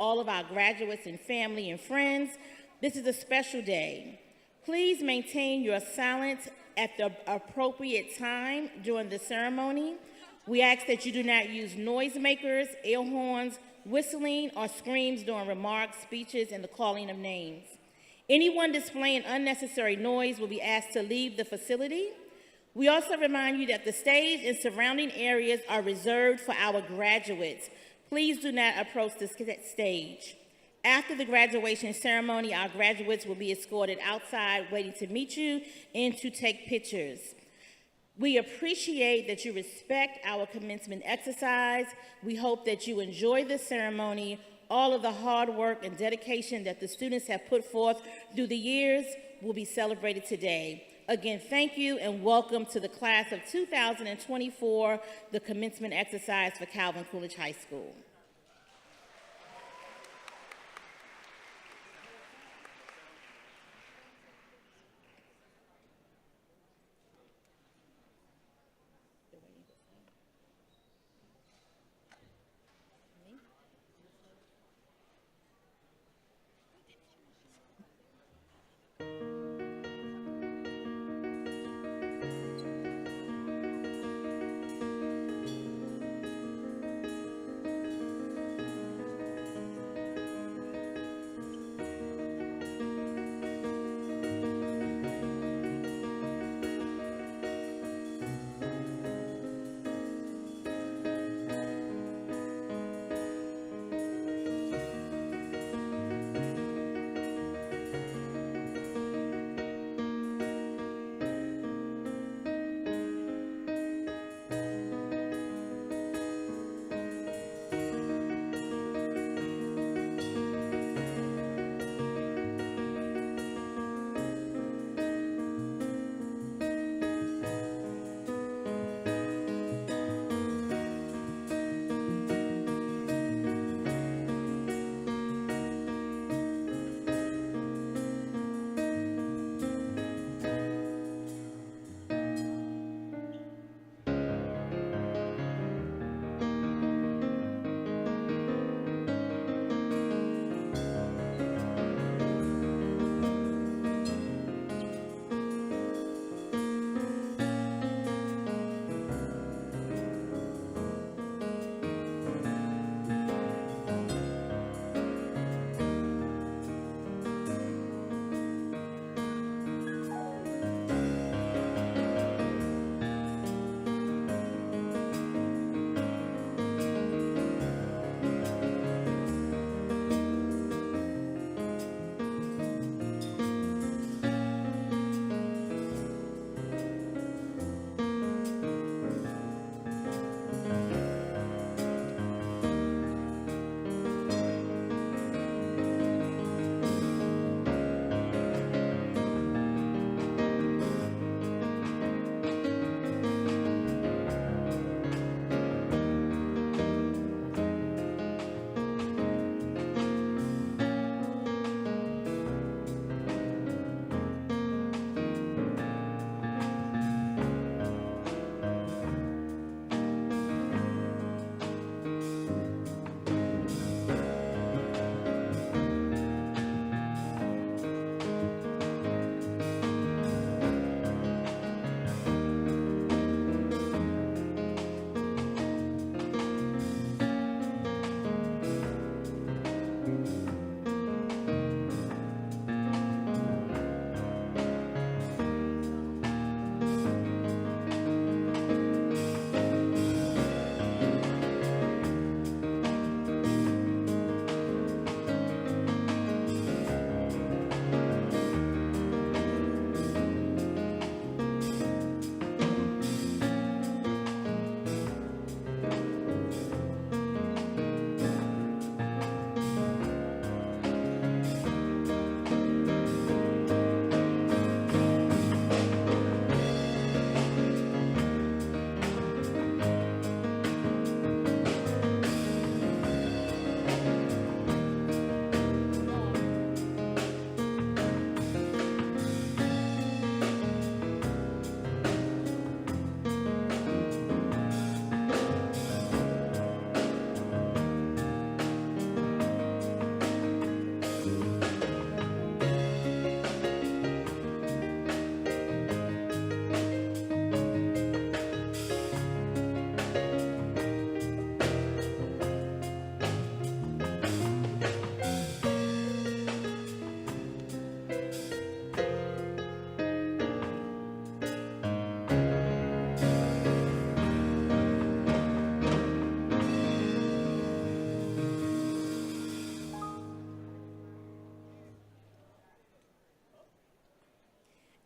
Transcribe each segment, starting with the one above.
all of our graduates and family and friends, this is a special day. Please maintain your silence at the appropriate time during the ceremony. We ask that you do not use noisemakers, air horns, whistling, or screams during remarks, speeches, and the calling of names. Anyone displaying unnecessary noise will be asked to leave the facility. We also remind you that the stage and surrounding areas are reserved for our graduates. Please do not approach the stage. After the graduation ceremony, our graduates will be escorted outside waiting to meet you and to take pictures. We appreciate that you respect our commencement exercise. We hope that you enjoy this ceremony. All of the hard work and dedication that the students have put forth through the years will be celebrated today. Again, thank you and welcome to the class of 2024, the commencement exercise for Calvin Coolidge High School.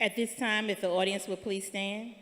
At this time, if the audience would please stand.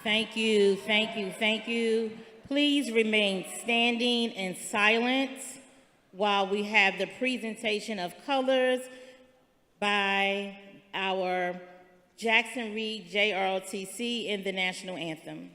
Thank you, thank you, thank you. Please remain standing in silence while we have the presentation of colors by our Jackson Reed JROTC in the national anthem.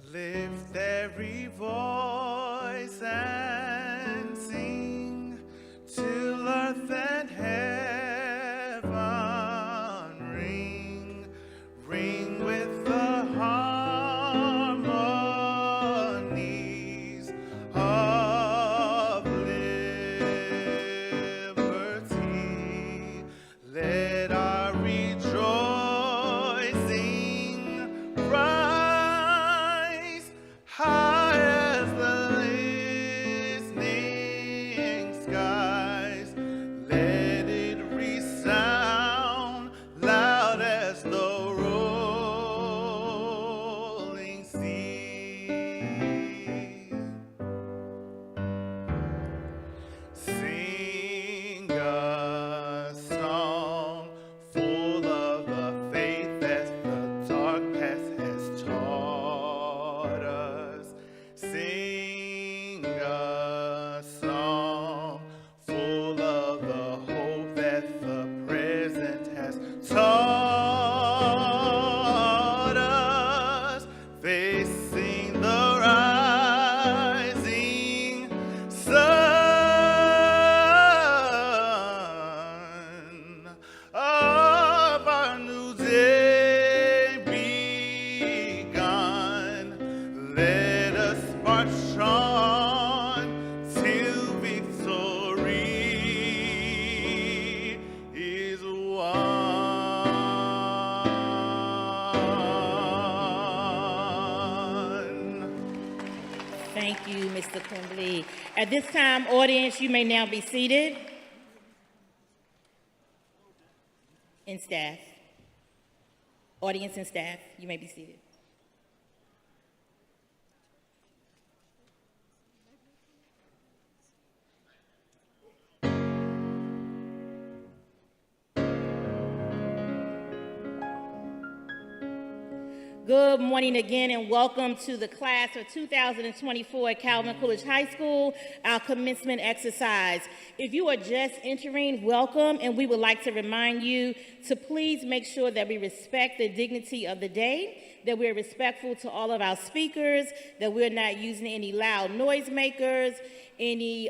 Lift every voice and sing till earth and heaven ring, ring with the harmonies of liberty. Let our rejoicing rise high as the listening skies. Let it resound loud as the rolling sea. Sing a song full of the faith that the dark past has taught us. Sing a song full of the hope that the present has taught us. Facing the rising sun of our new day begun. Let us march on till victory is won. Thank you, Mr. Quimbley. At this time, audience, you may now be seated. And staff. Audience and staff, you may be seated. Good morning again and welcome to the class of 2024 at Calvin Coolidge High School, our commencement exercise. If you are just entering, welcome, and we would like to remind you to please make sure that we respect the dignity of the day, that we're respectful to all of our speakers, that we're not using any loud noisemakers, any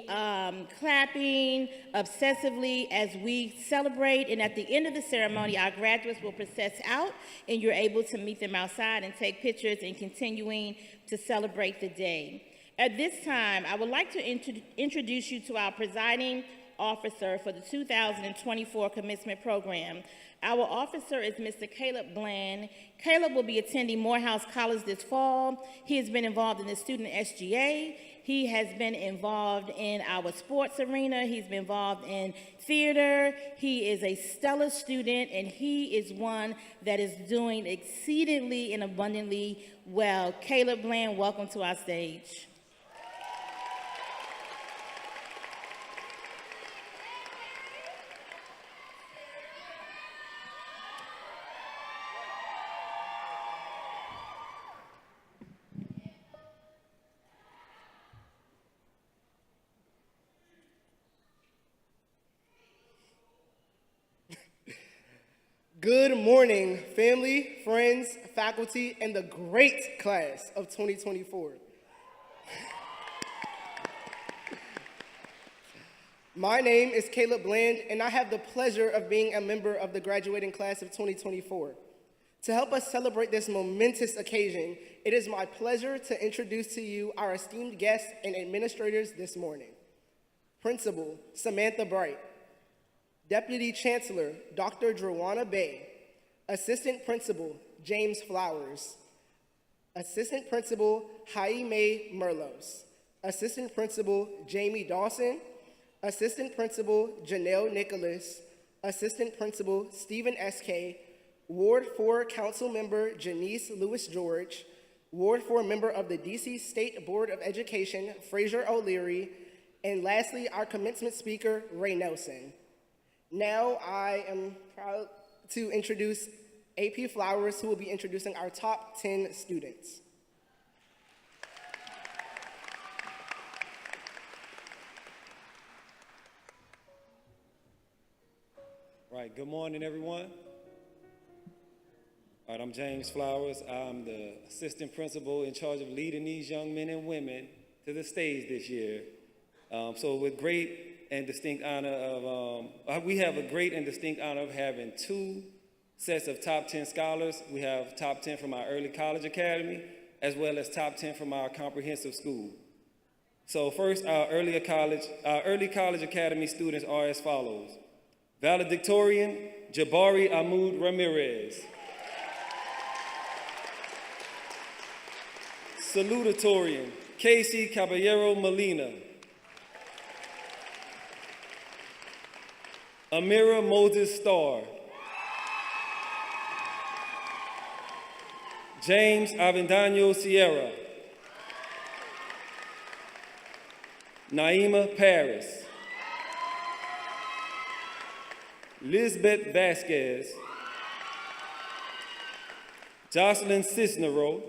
clapping obsessively as we celebrate. And at the end of the ceremony, our graduates will process out and you're able to meet them outside and take pictures and continuing to celebrate the day. At this time, I would like to introduce you to our presiding officer for the 2024 commencement program. Our officer is Mr. Caleb Bland. Caleb will be attending Morehouse College this fall. He has been involved in the student SGA. He has been involved in our sports arena. He's been involved in theater. He is a stellar student, and he is one that is doing exceedingly and abundantly well. Caleb Bland, welcome to our stage. Good morning, family, friends, faculty, and the great class of 2024. My name is Caleb Bland, and I have the pleasure of being a member of the graduating class of 2024. To help us celebrate this momentous occasion, it is my pleasure to introduce to you our esteemed guests and administrators this morning. Principal Samantha Bright, Deputy Chancellor, Dr. Drawana Bay. Assistant Principal, James Flowers. Assistant Principal, Jaime Merlos. Assistant Principal, Jamie Dawson. Assistant Principal, Janelle Nicholas. Assistant Principal, Stephen S.K. Ward 4 Council Member, Janice Lewis George. Ward 4 Member of the D.C. State Board of Education, Fraser O'Leary. And lastly, our commencement speaker, Ray Nelson. Now I am proud to introduce AP Flowers, who will be introducing our top 10 students. Right, good morning, everyone. All right, I'm James Flowers. I'm the assistant principal in charge of leading these young men and women to the stage this year. So with great and distinct honor of, we have a great and distinct honor of having two sets of top 10 scholars. We have top 10 from our early college academy, as well as top 10 from our comprehensive school. So first, our early college academy students are as follows. Valedictorian, Jabari Ahmud Ramirez. Salutatorian, Casey Caballero Molina. Amira Moses Starr. James Avendaño Sierra. Naima Paris. Lisbeth Vasquez. Jocelyn Cisnero.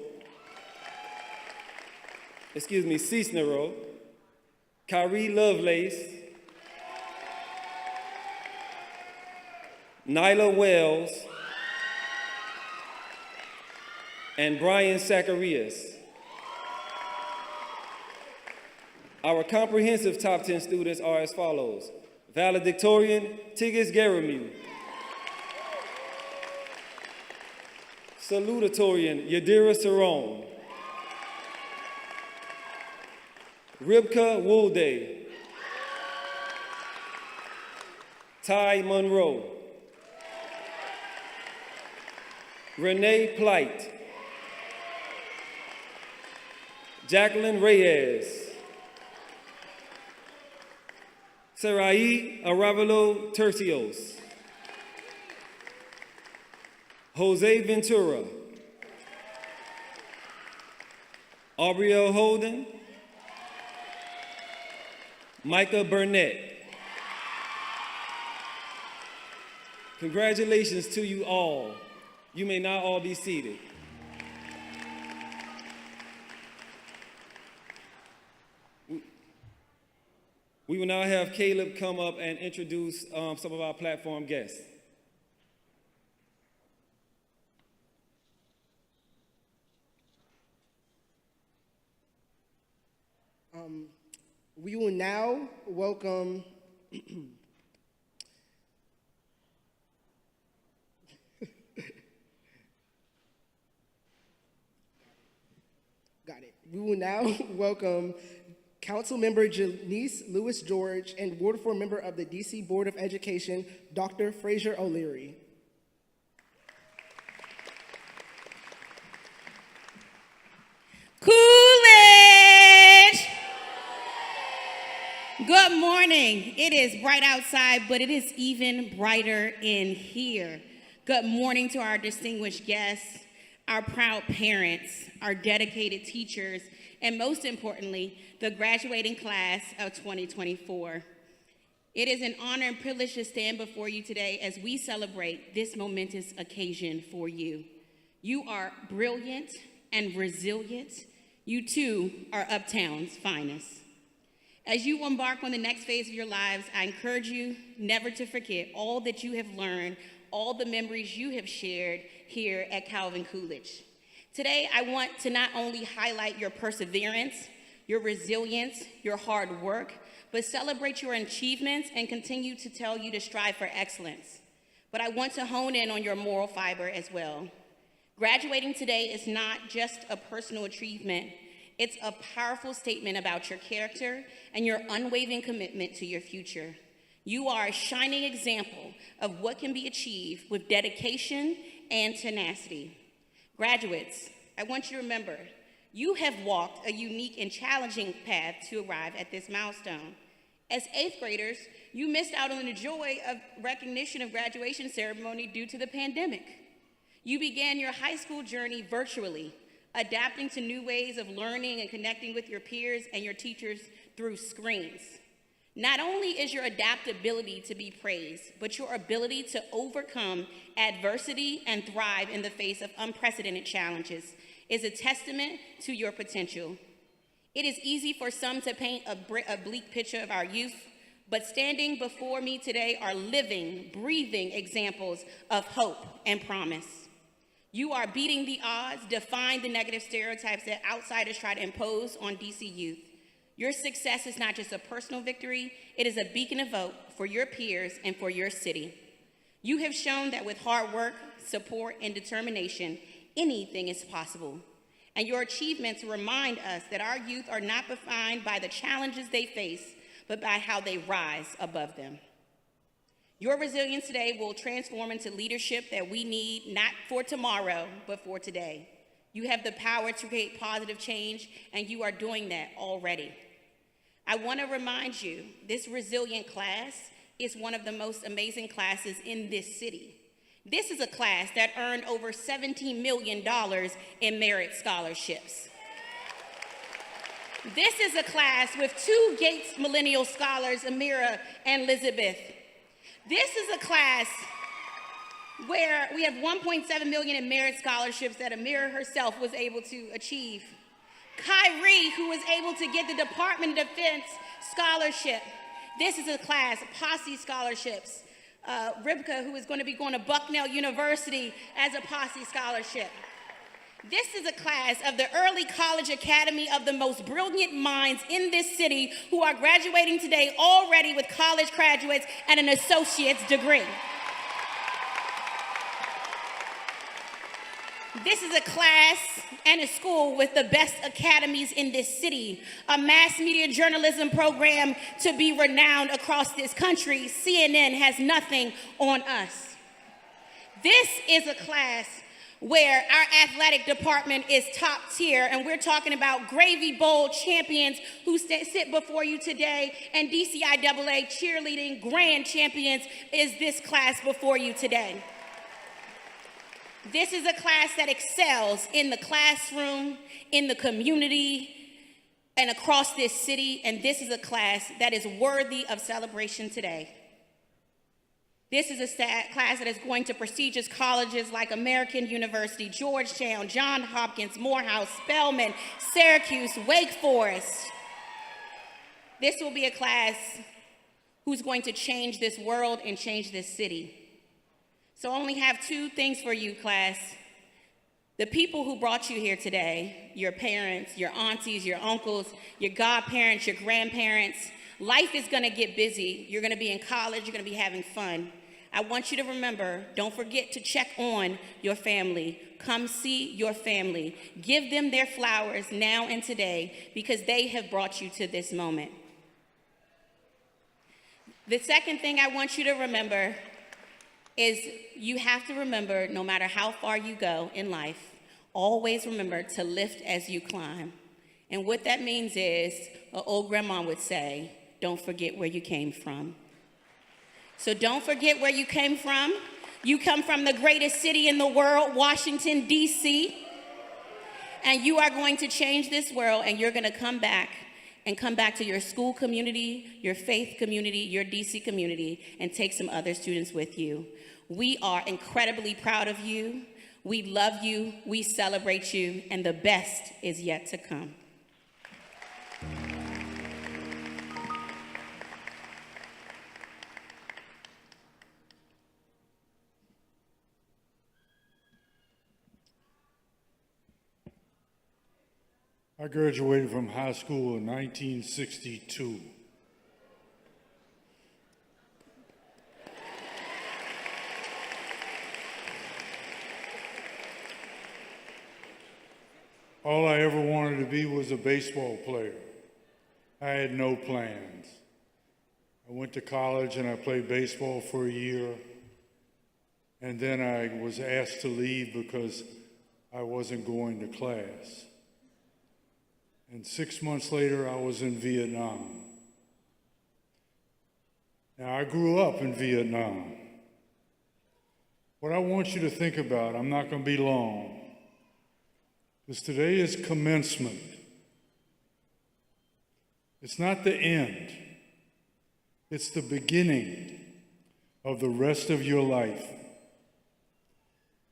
Kyrie Lovelace. Nyla Wells, and Brian Zacharias. Our comprehensive top 10 students are as follows. Valedictorian, Tigis Garamiu. Salutatorian, Yadira Cerrone. Ribka Woolday. Ty Monroe. Renee Plight. Jacqueline Reyes. Sarai Aravalo Tercios. Jose Ventura. Aubrielle Holden. Micah Burnett. Congratulations to you all. You may now all be seated. We will now have Caleb come up and introduce some of our platform guests. We will now welcome We will now welcome Councilmember Janice Lewis George and Ward 4 member of the DC Board of Education, Dr. Fraser O'Leary. Coolidge! Good morning. It is bright outside, but it is even brighter in here. Good morning to our distinguished guests, our proud parents, our dedicated teachers, and most importantly, the graduating class of 2024. It is an honor and privilege to stand before you today as we celebrate this momentous occasion for you. You are brilliant and resilient. You too are Uptown's finest. As you embark on the next phase of your lives, I encourage you never to forget all that you have learned, all the memories you have shared here at Calvin Coolidge. Today, I want to not only highlight your perseverance, your resilience, your hard work, but celebrate your achievements and continue to tell you to strive for excellence. But I want to hone in on your moral fiber as well. Graduating today is not just a personal achievement, it's a powerful statement about your character and your unwavering commitment to your future. You are a shining example of what can be achieved with dedication and tenacity. Graduates, I want you to remember, you have walked a unique and challenging path to arrive at this milestone. As 8th graders, you missed out on the joy of recognition of graduation ceremony due to the pandemic. You began your high school journey virtually, adapting to new ways of learning and connecting with your peers and your teachers through screens. Not only is your adaptability to be praised, but your ability to overcome adversity and thrive in the face of unprecedented challenges is a testament to your potential. It is easy for some to paint a bleak picture of our youth, but standing before me today are living, breathing examples of hope and promise. You are beating the odds, defying the negative stereotypes that outsiders try to impose on DC youth. Your success is not just a personal victory, it is a beacon of hope for your peers and for your city. You have shown that with hard work, support, and determination, anything is possible. And your achievements remind us that our youth are not defined by the challenges they face, but by how they rise above them. Your resilience today will transform into leadership that we need not for tomorrow, but for today. You have the power to create positive change, and you are doing that already. I want to remind you, this resilient class is one of the most amazing classes in this city. This is a class that earned over $17 million in merit scholarships. This is a class with 2 Gates Millennial Scholars, Amira and Elizabeth. This is a class where we have $1.7 million in merit scholarships that Amira herself was able to achieve. Kyrie, who was able to get the Department of Defense scholarship. This is a class, Posse scholarships. Ribka, who is going to be going to Bucknell University as a Posse scholarship. This is a class of the Early College Academy of the most brilliant minds in this city who are graduating today already with college graduates and an associate's degree. This is a class and a school with the best academies in this city, a mass media journalism program to be renowned across this country. CNN has nothing on us. This is a class where our athletic department is top tier, and we're talking about Gravy Bowl champions who sit before you today, and DCIAA cheerleading grand champions is this class before you today. This is a class that excels in the classroom, in the community, and across this city, and this is a class that is worthy of celebration today. This is a class that is going to prestigious colleges like American University, Georgetown, Johns Hopkins, Morehouse, Spelman, Syracuse, Wake Forest. This will be a class who's going to change this world and change this city. So I only have two things for you, class. The people who brought you here today, your parents, your aunties, your uncles, your godparents, your grandparents, life is gonna get busy. You're gonna be in college, you're gonna be having fun. I want you to remember, don't forget to check on your family. Come see your family. Give them their flowers now and today because they have brought you to this moment. The second thing I want you to remember is you have to remember, no matter how far you go in life, always remember to lift as you climb. And what that means is, an old grandma would say, don't forget where you came from. So don't forget where you came from. You come from the greatest city in the world, Washington, D.C. And you are going to change this world, and you're gonna come back to your school community, your faith community, your DC community, and take some other students with you. We are incredibly proud of you. We love you, we celebrate you, and the best is yet to come. I graduated from high school in 1962. All I ever wanted to be was a baseball player. I had no plans. I went to college and I played baseball for a year, and then I was asked to leave because I wasn't going to class. And 6 months later, I was in Vietnam. Now, I grew up in Vietnam. What I want you to think about, I'm not going to be long, because today is commencement. It's not the end. It's the beginning of the rest of your life.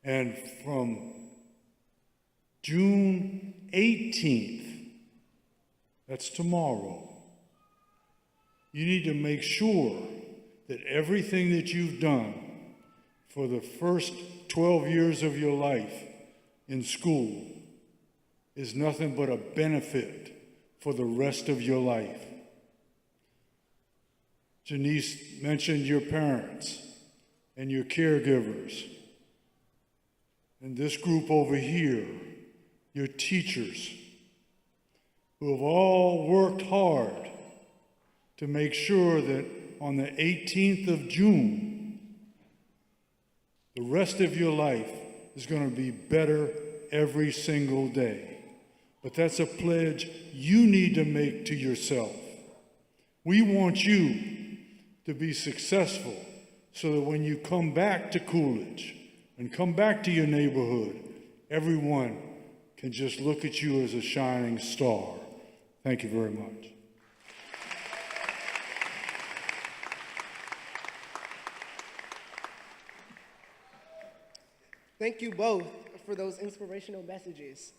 And from June 18th, that's tomorrow, you need to make sure that everything that you've done for the first 12 years of your life in school is nothing but a benefit for the rest of your life. Janice mentioned your parents and your caregivers. And this group over here, your teachers, who have all worked hard to make sure that on the 18th of June, the rest of your life is going to be better every single day. But that's a pledge you need to make to yourself. We want you to be successful so that when you come back to Coolidge and come back to your neighborhood, everyone can just look at you as a shining star. Thank you very much. Thank you both for those inspirational messages.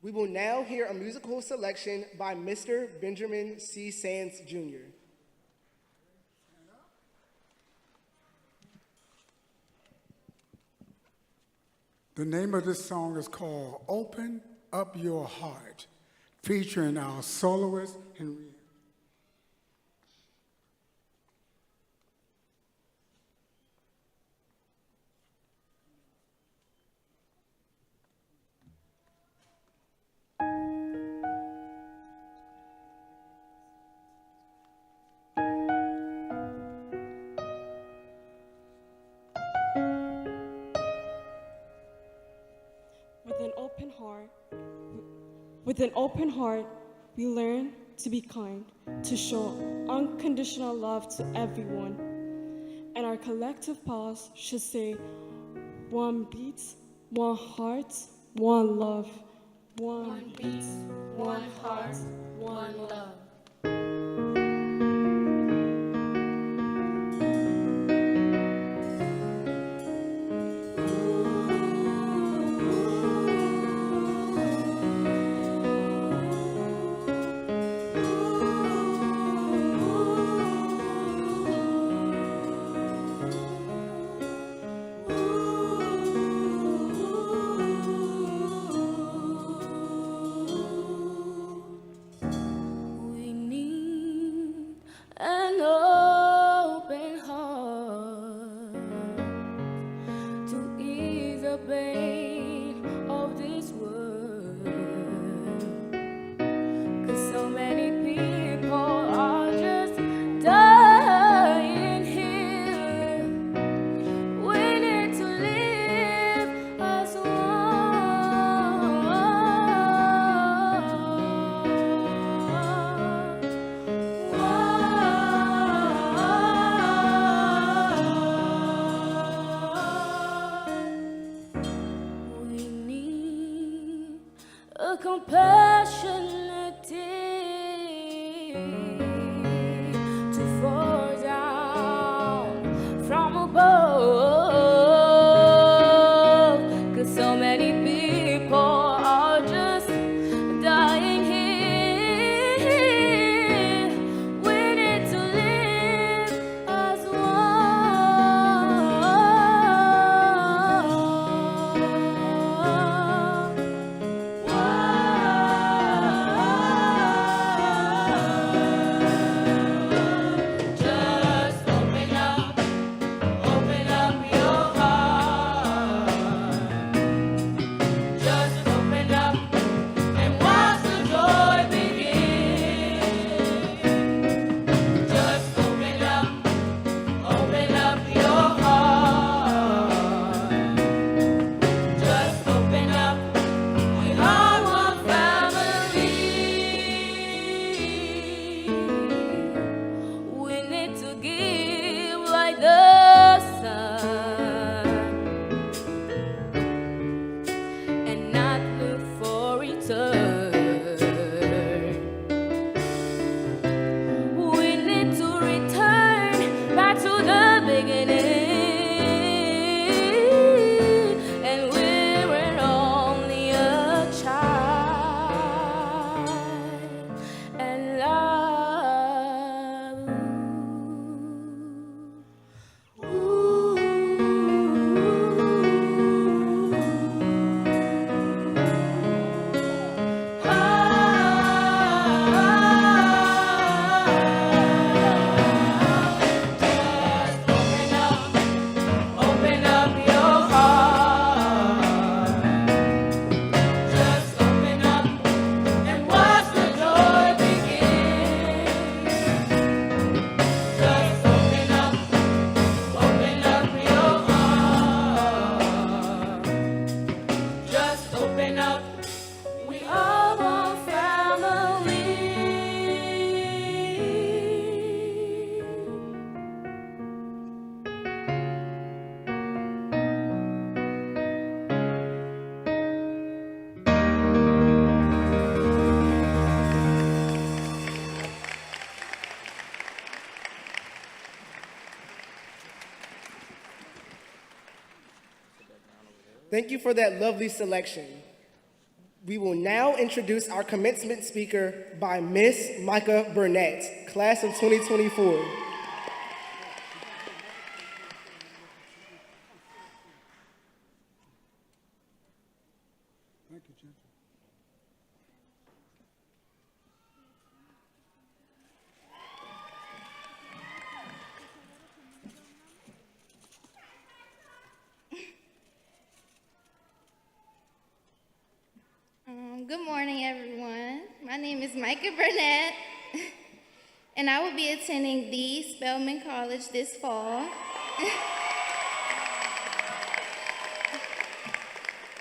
We will now hear a musical selection by Mr. Benjamin C. Sands, Jr. The name of this song is called Open Up Your Heart, featuring our soloist, Henry. With an open heart, we learn to be kind, to show unconditional love to everyone. And our collective pulse should say, one beat, one heart, one love. One beat, one heart, one love. Thank you for that lovely selection. We will now introduce our commencement speaker by Miss Micah Burnett, class of 2024. Good morning, everyone. My name is Micah Burnett, and I will be attending the Spelman College this fall,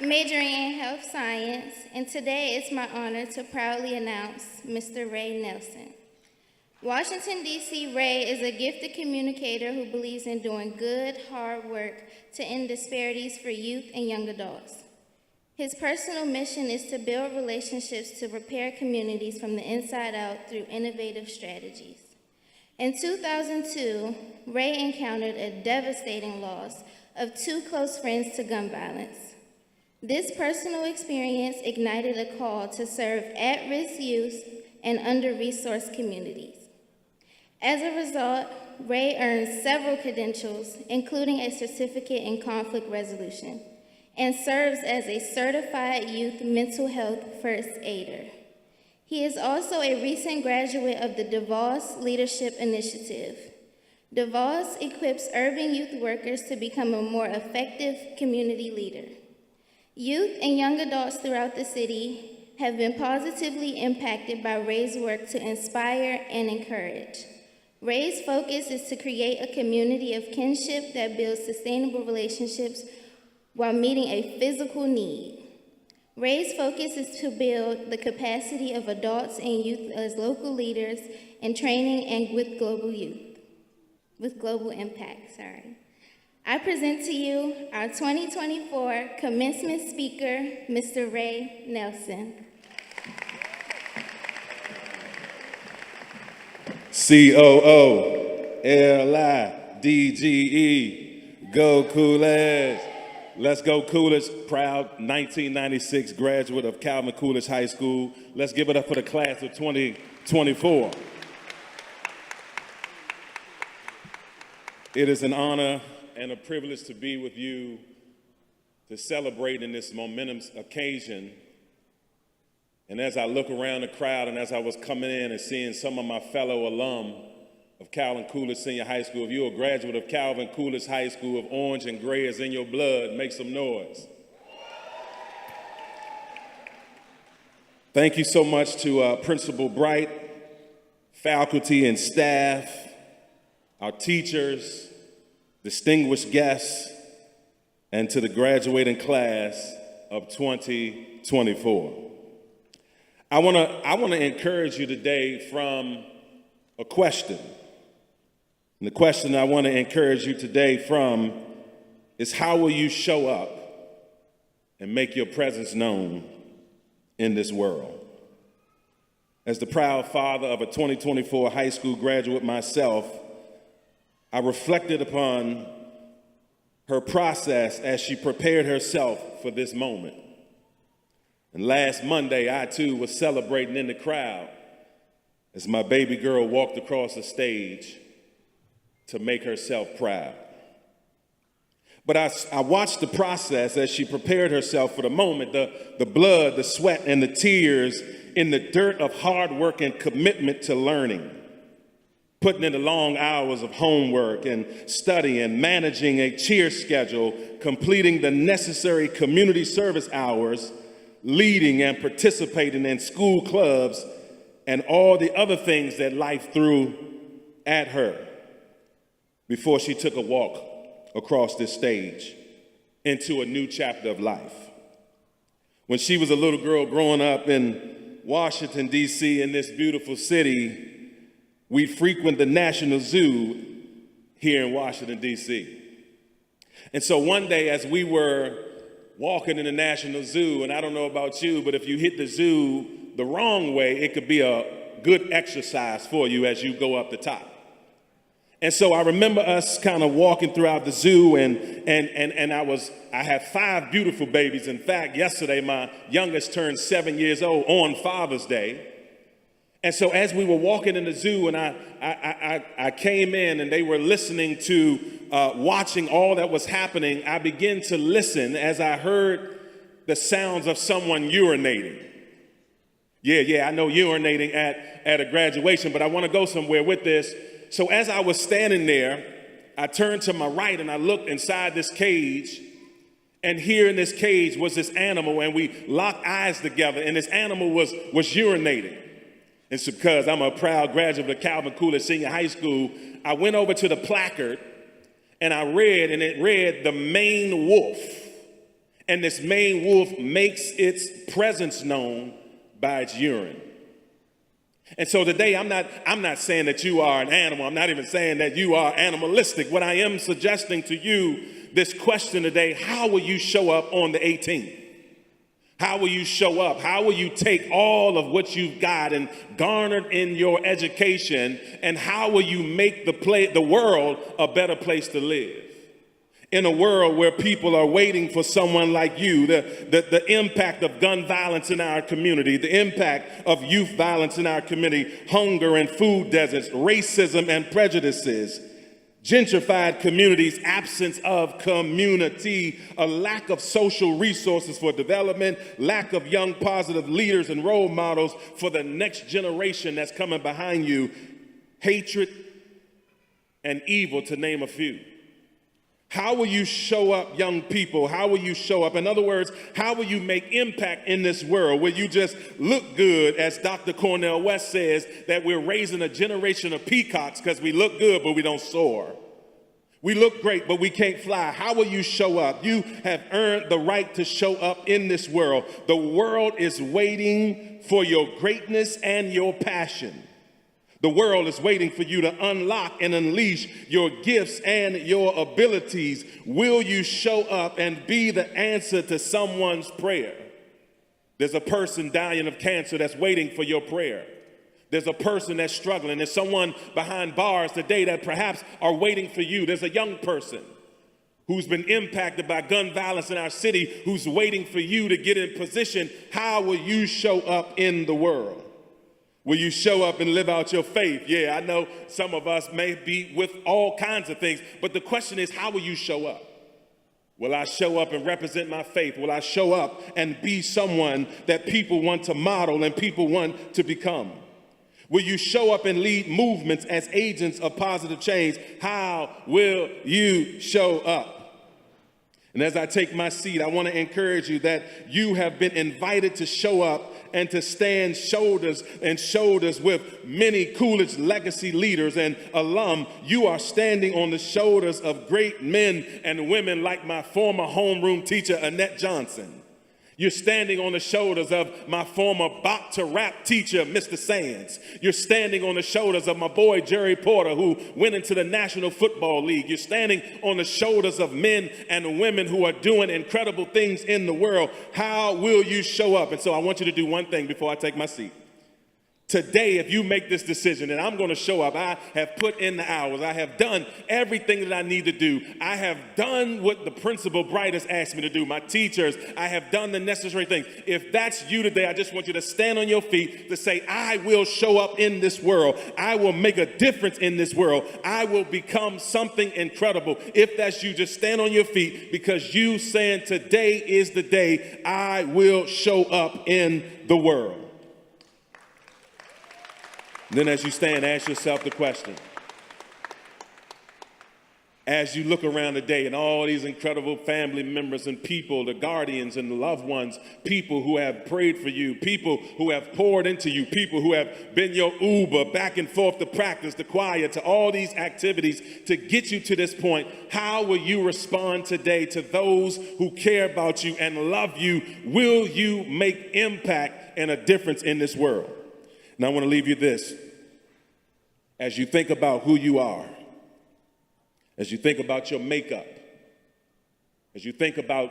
majoring in health science, and today it's my honor to proudly announce Mr. Ray Nelson. Washington, D.C. Ray is a gifted communicator who believes in doing good, hard work to end disparities for youth and young adults. His personal mission is to build relationships to repair communities from the inside out through innovative strategies. In 2002, Ray encountered a devastating loss of 2 close friends to gun violence. This personal experience ignited a call to serve at-risk youth and under-resourced communities. As a result, Ray earned several credentials, including a certificate in conflict resolution, and serves as a certified youth mental health first aider. He is also a recent graduate of the DeVos Leadership Initiative. DeVos equips urban youth workers to become a more effective community leader. Youth and young adults throughout the city have been positively impacted by Ray's work to inspire and encourage. Ray's focus is to create a community of kinship that builds sustainable relationships while meeting a physical need. Ray's focus is to build the capacity of adults and youth as local leaders in training and with global impact. I present to you our 2024 commencement speaker, Mr. Ray Nelson. COOLIDGE, go Coolidge. Let's go Coolidge, proud 1996 graduate of Calvin Coolidge High School. Let's give it up for the class of 2024. It is an honor and a privilege to be with you to celebrate in this momentous occasion. And as I look around the crowd and as I was coming in and seeing some of my fellow alum of Calvin Coolidge Senior High School, if you're a graduate of Calvin Coolidge High School, if orange and gray is in your blood, make some noise. Thank you so much to Principal Bright, faculty and staff, our teachers, distinguished guests, and to the graduating class of 2024. I want to encourage you today from a question. And the question I want to encourage you today from is, how will you show up and make your presence known in this world? As the proud father of a 2024 high school graduate myself, I reflected upon her process as she prepared herself for this moment. And last Monday, I too was celebrating in the crowd as my baby girl walked across the stage to make herself proud. But I watched the process as she prepared herself for the moment, the blood, the sweat, and the tears in the dirt of hard work and commitment to learning, putting in the long hours of homework and studying, managing a cheer schedule, completing the necessary community service hours, leading and participating in school clubs, and all the other things that life threw at her before she took a walk across this stage into a new chapter of life. When she was a little girl growing up in Washington, D.C., in this beautiful city, we frequent the National Zoo here in Washington, D.C. And so one day as we were walking in the National Zoo, and I don't know about you, but if you hit the zoo the wrong way, it could be a good exercise for you as you go up the top. And so I remember us kind of walking throughout the zoo, and I had 5 beautiful babies. In fact, yesterday my youngest turned 7 years old on Father's Day. And so as we were walking in the zoo, and I came in and they were listening to, watching all that was happening, I began to listen as I heard the sounds of someone urinating. Yeah, I know urinating at a graduation, but I want to go somewhere with this. So as I was standing there, I turned to my right and I looked inside this cage, and here in this cage was this animal, and we locked eyes together, and this animal was urinating. And so because I'm a proud graduate of Calvin Coolidge Senior High School, I went over to the placard and I read, and it read, "The Maine wolf." And this Maine wolf makes its presence known by its urine. And so today, I'm not saying that you are an animal. I'm not even saying that you are animalistic. What I am suggesting to you, this question today: how will you show up on the 18th? How will you show up? How will you take all of what you've got and garnered in your education, and how will you make the world a better place to live? In a world where people are waiting for someone like you, the impact of gun violence in our community, the impact of youth violence in our community, hunger and food deserts, racism and prejudices, gentrified communities, absence of community, a lack of social resources for development, lack of young positive leaders and role models for the next generation that's coming behind you, hatred and evil, to name a few. How will you show up, young people? How will you show up? In other words, how will you make impact in this world? Will you just look good, as Dr. Cornel West says, that we're raising a generation of peacocks because we look good but we don't soar? We look great but we can't fly. How will you show up? You have earned the right to show up in this world. The world is waiting for your greatness and your passion. The world is waiting for you to unlock and unleash your gifts and your abilities. Will you show up and be the answer to someone's prayer? There's a person dying of cancer that's waiting for your prayer. There's a person that's struggling. There's someone behind bars today that perhaps are waiting for you. There's a young person who's been impacted by gun violence in our city who's waiting for you to get in position. How will you show up in the world? Will you show up and live out your faith? Yeah, I know some of us may be with all kinds of things, but the question is, how will you show up? Will I show up and represent my faith? Will I show up and be someone that people want to model and people want to become? Will you show up and lead movements as agents of positive change? How will you show up? And as I take my seat, I want to encourage you that you have been invited to show up and to stand shoulders and shoulders with many Coolidge legacy leaders and alum. You are standing on the shoulders of great men and women like my former homeroom teacher, Annette Johnson. You're standing on the shoulders of my former bop to rap teacher, Mr. Sands. You're standing on the shoulders of my boy, Jerry Porter, who went into the National Football League. You're standing on the shoulders of men and women who are doing incredible things in the world. How will you show up? And so I want you to do one thing before I take my seat. Today, if you make this decision, and I'm going to show up, I have put in the hours. I have done everything that I need to do. I have done what the Principal Bright has asked me to do. My teachers, I have done the necessary things. If that's you today, I just want you to stand on your feet to say, I will show up in this world. I will make a difference in this world. I will become something incredible. If that's you, just stand on your feet, because you saying today is the day I will show up in the world. Then as you stand, ask yourself the question. As you look around today and all these incredible family members and people, the guardians and the loved ones, people who have prayed for you, people who have poured into you, people who have been your Uber back and forth to practice, to choir, to all these activities to get you to this point, how will you respond today to those who care about you and love you? Will you make impact and a difference in this world? And I want to leave you this. As you think about who you are, as you think about your makeup, as you think about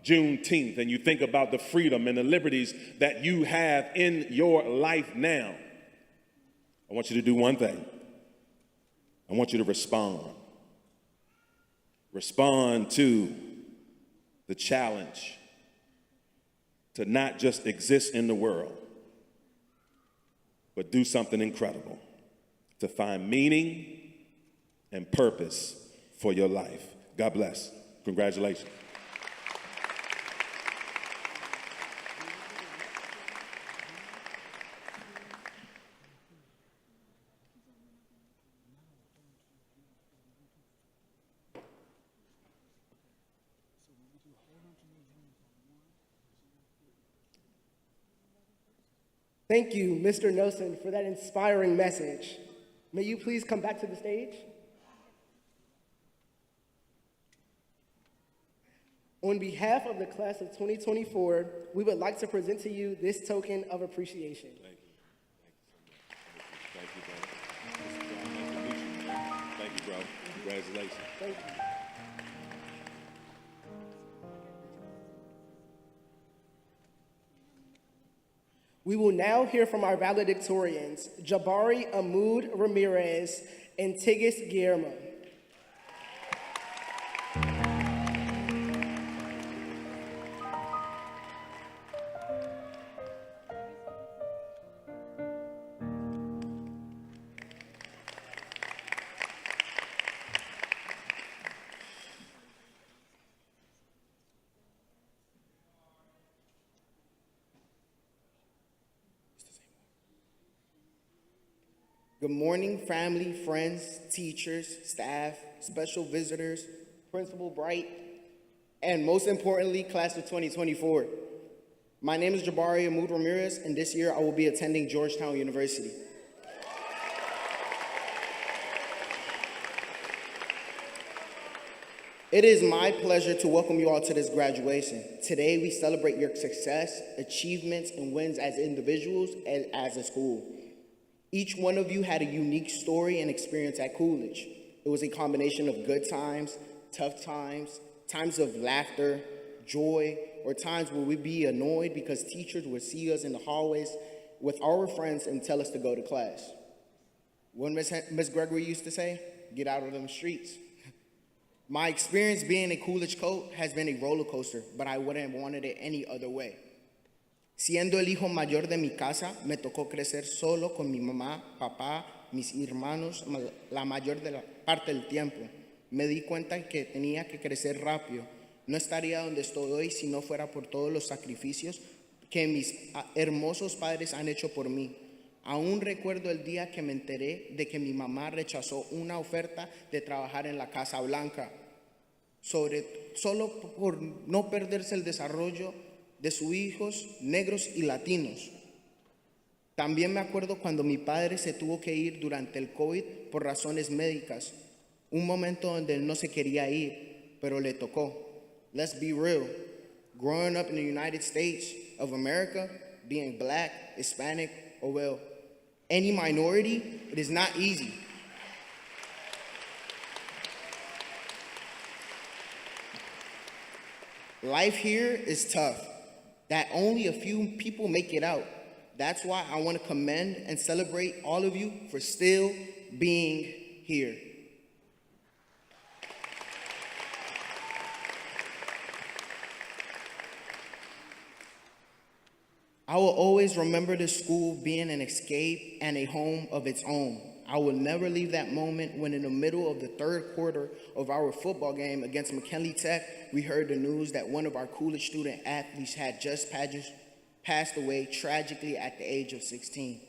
Juneteenth, and you think about the freedom and the liberties that you have in your life now, I want you to do one thing. I want you to respond. Respond to the challenge to not just exist in the world, but do something incredible, to find meaning and purpose for your life. God bless. Congratulations. Thank you, Mr. Nelson, for that inspiring message. May you please come back to the stage? On behalf of the class of 2024, we would like to present to you this token of appreciation. Thank you, brother. Thank you, bro. Congratulations. Thank you. We will now hear from our valedictorians, Jabari Ahmoud Ramirez and Tigis Guillermo. Good morning, family, friends, teachers, staff, special visitors, Principal Bright, and most importantly, class of 2024. My name is Jabari Ahmoud Ramirez, and this year I will be attending Georgetown University. It is my pleasure to welcome you all to this graduation. Today we celebrate your success, achievements, and wins as individuals and as a school. Each one of you had a unique story and experience at Coolidge. It was a combination of good times, tough times, times of laughter, joy, or times where we'd be annoyed because teachers would see us in the hallways with our friends and tell us to go to class. What Miss Gregory used to say, get out of them streets. My experience being a Coolidge coach has been a roller coaster, but I wouldn't have wanted it any other way. Siendo el hijo mayor de mi casa, me tocó crecer solo con mi mamá, papá, mis hermanos, la mayor de la parte del tiempo. Me di cuenta que tenía que crecer rápido. No estaría donde estoy hoy si no fuera por todos los sacrificios que mis hermosos padres han hecho por mí. Aún recuerdo el día que me enteré de que mi mamá rechazó una oferta de trabajar en la Casa Blanca, solo por no perderse el desarrollo de sus hijos negros y latinos. También me acuerdo cuando mi padre se tuvo que ir durante el COVID por razones médicas, un momento donde él no se quería ir, pero le tocó. Let's be real. Growing up in the United States of America, being black, Hispanic, or well, any minority, it is not easy. Life here is tough, that only a few people make it out. That's why I want to commend and celebrate all of you for still being here. I will always remember this school being an escape and a home of its own. I will never leave that moment when in the middle of the third quarter of our football game against McKinley Tech, we heard the news that one of our Coolidge student athletes had just passed away tragically at the age of 16.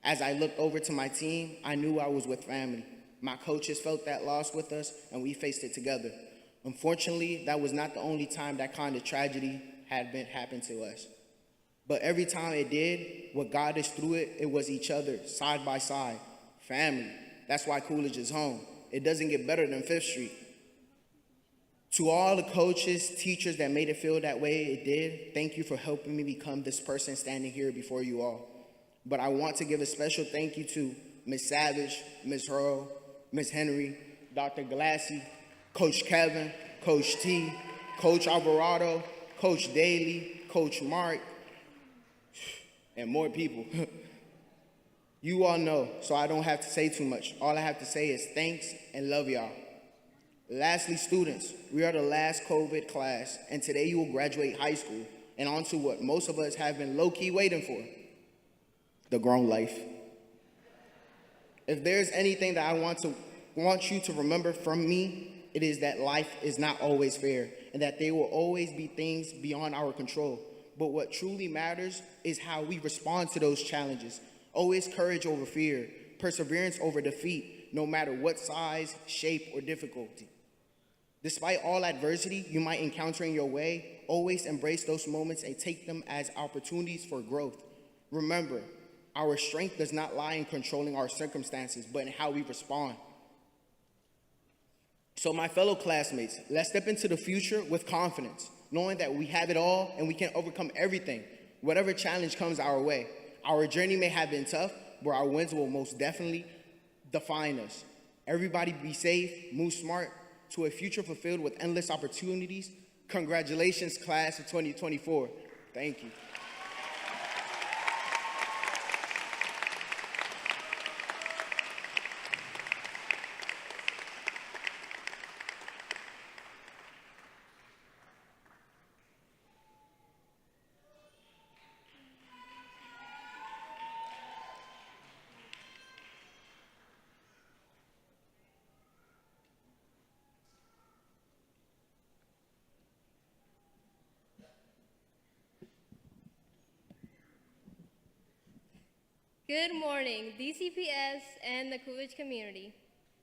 As I looked over to my team, I knew I was with family. My coaches felt that loss with us, and we faced it together. Unfortunately, that was not the only time that kind of tragedy had happened to us. But every time it did, what got us through it, it was each other, side by side. Family. That's why Coolidge is home. It doesn't get better than 5th Street. To all the coaches, teachers that made it feel that way it did, thank you for helping me become this person standing here before you all. But I want to give a special thank you to Ms. Savage, Ms. Hurl, Ms. Henry, Dr. Galassi, Coach Kevin, Coach T, Coach Alvarado, Coach Daly, Coach Mark, and more people. You all know, so I don't have to say too much. All I have to say is thanks and love y'all. Lastly, students, we are the last COVID class, and today you will graduate high school and on to what most of us have been low-key waiting for, the grown life. If there's anything that I want you to remember from me, it is that life is not always fair and that there will always be things beyond our control. But what truly matters is how we respond to those challenges. Always courage over fear, perseverance over defeat, no matter what size, shape, or difficulty. Despite all adversity you might encounter in your way, always embrace those moments and take them as opportunities for growth. Remember, our strength does not lie in controlling our circumstances, but in how we respond. So my fellow classmates, let's step into the future with confidence, knowing that we have it all and we can overcome everything, whatever challenge comes our way. Our journey may have been tough, but our wins will most definitely define us. Everybody be safe, move smart, to a future fulfilled with endless opportunities. Congratulations, class of 2024. Thank you. Good morning, DCPS and the Coolidge community.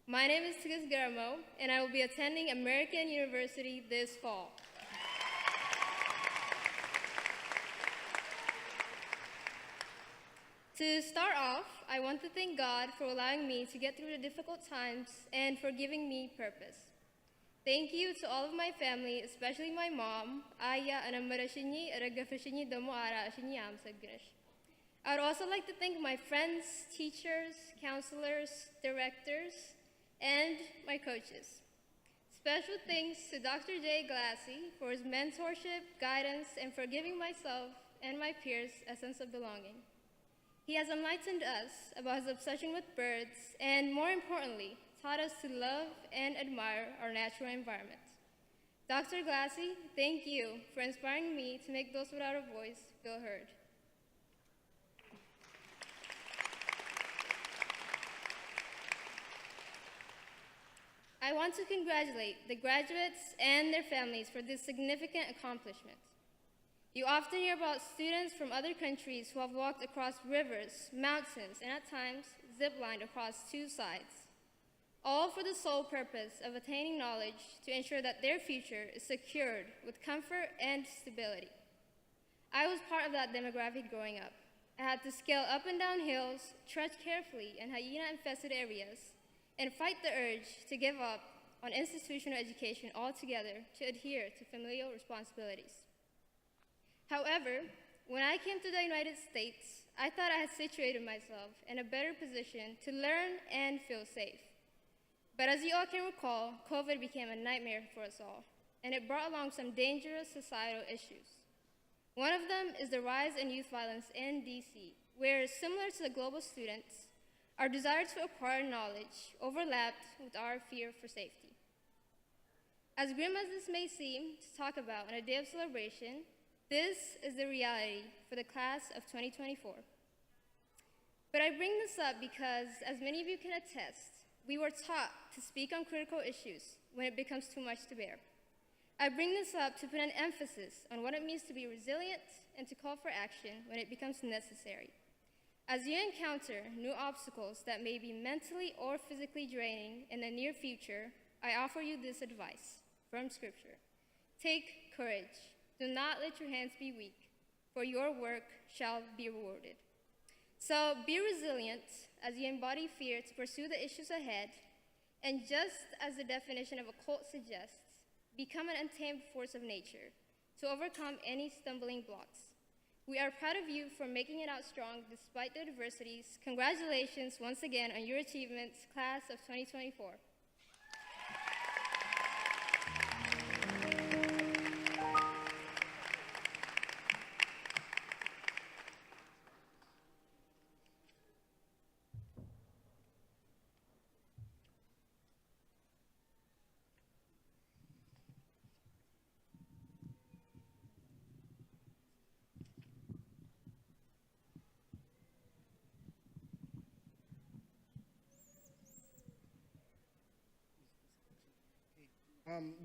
My name is Tigis Guillermo, and I will be attending American University this fall. To start off, I want to thank God for allowing me to get through the difficult times and for giving me purpose. Thank you to all of my family, especially my mom, Aya Anamarashini Aragafashini Domoara Ashini Amsagrish. I would also like to thank my friends, teachers, counselors, directors, and my coaches. Special thanks to Dr. Jay Glassy for his mentorship, guidance, and for giving myself and my peers a sense of belonging. He has enlightened us about his obsession with birds and, more importantly, taught us to love and admire our natural environment. Dr. Glassy, thank you for inspiring me to make those without a voice feel heard. I want to congratulate the graduates and their families for this significant accomplishment. You often hear about students from other countries who have walked across rivers, mountains, and at times ziplined across two sides, all for the sole purpose of attaining knowledge to ensure that their future is secured with comfort and stability. I was part of that demographic growing up. I had to scale up and down hills, trudge carefully in hyena-infested areas, and fight the urge to give up on institutional education altogether to adhere to familial responsibilities. However, when I came to the United States, I thought I had situated myself in a better position to learn and feel safe. But as you all can recall, COVID became a nightmare for us all, and it brought along some dangerous societal issues. One of them is the rise in youth violence in DC, where, similar to the global students, our desire to acquire knowledge overlapped with our fear for safety. As grim as this may seem to talk about on a day of celebration, this is the reality for the class of 2024. But I bring this up because, as many of you can attest, we were taught to speak on critical issues when it becomes too much to bear. I bring this up to put an emphasis on what it means to be resilient and to call for action when it becomes necessary. As you encounter new obstacles that may be mentally or physically draining in the near future, I offer you this advice from Scripture. Take courage. Do not let your hands be weak, for your work shall be rewarded. So be resilient as you embody fear to pursue the issues ahead, and just as the definition of a cult suggests, become an untamed force of nature to overcome any stumbling blocks. We are proud of you for making it out strong despite the adversities. Congratulations once again on your achievements, class of 2024.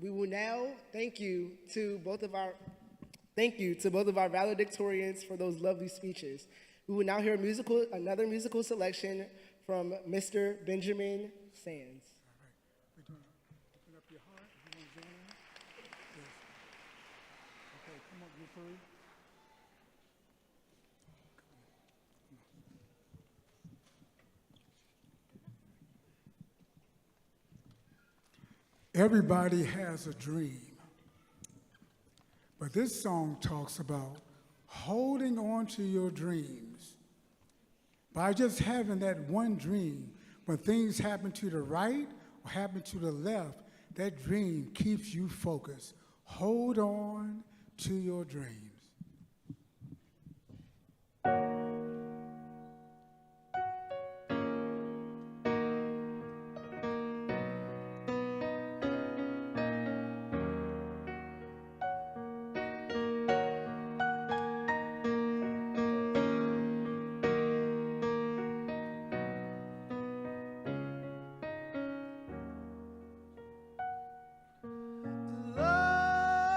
We will now thank you to both of our valedictorians for those lovely speeches. We will now hear another musical selection from Mr. Benjamin Sands. We're doing open up your heart. If you want to join in. Yes. Okay, come up, you three. Everybody has a dream, but this song talks about holding on to your dreams. By just having that one dream, when things happen to the right or happen to the left, that dream keeps you focused. Hold on to your dreams.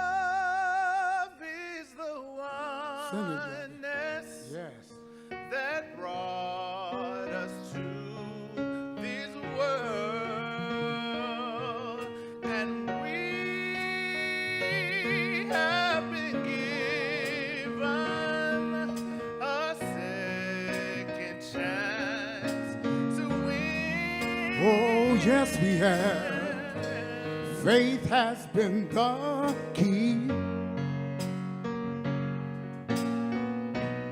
Love is the Sing it, brother. oneness Yes. that brought us to this world, and we have been given a second chance to win. Oh, yes, we have. Faith has been the key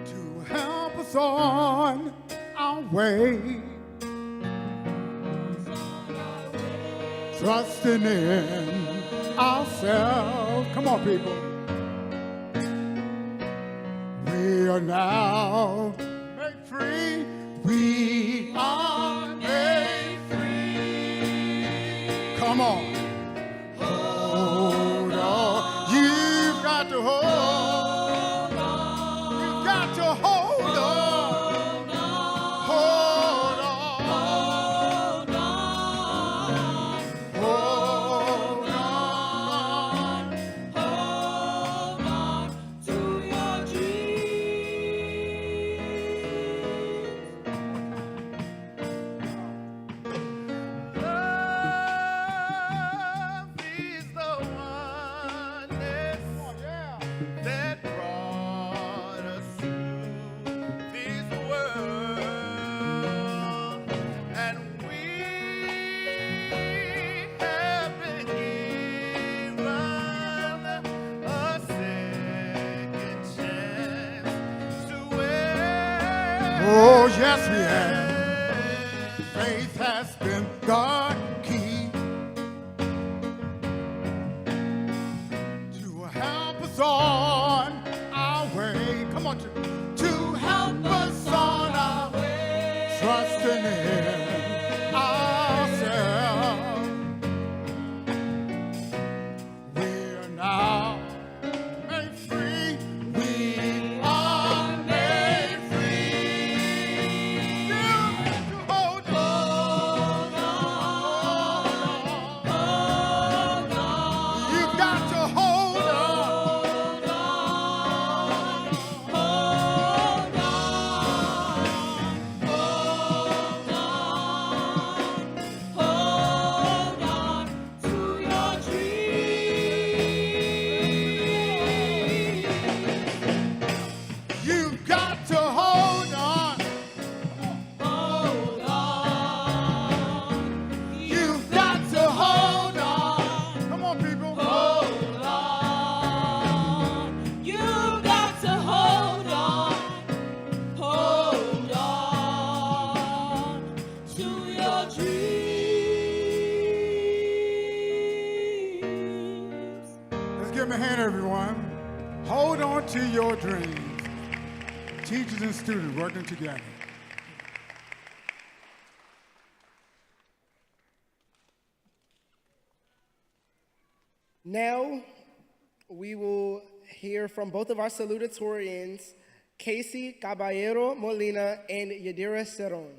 to help us on our way. Trusting in ourselves. Come on, people. We are now made free. We are made free. Come on. Hold on. You've got to hold on. You've got to hold on. Hold on. Hold on. Hold on to your Love is the oneness that brought us to this world, and we have been given a second chance to win. Oh, yes, we have. Faith has been the key to help us on our way. Come on, to help us on our way. Trusting in ourselves. We're now made free. We are made free. You hold on. You've got to hold on. Hold on. Hold on to your dreams. You've got to hold on. Hold on. You've got to hold on. Come on, people. Hold on. You've got to hold on. Hold on to your dreams. Let's give them a hand, everyone. Hold on to your dreams. Teachers and students working together. Now, we will hear from both of our salutatorians, Casey Caballero Molina and Yadira Cerron.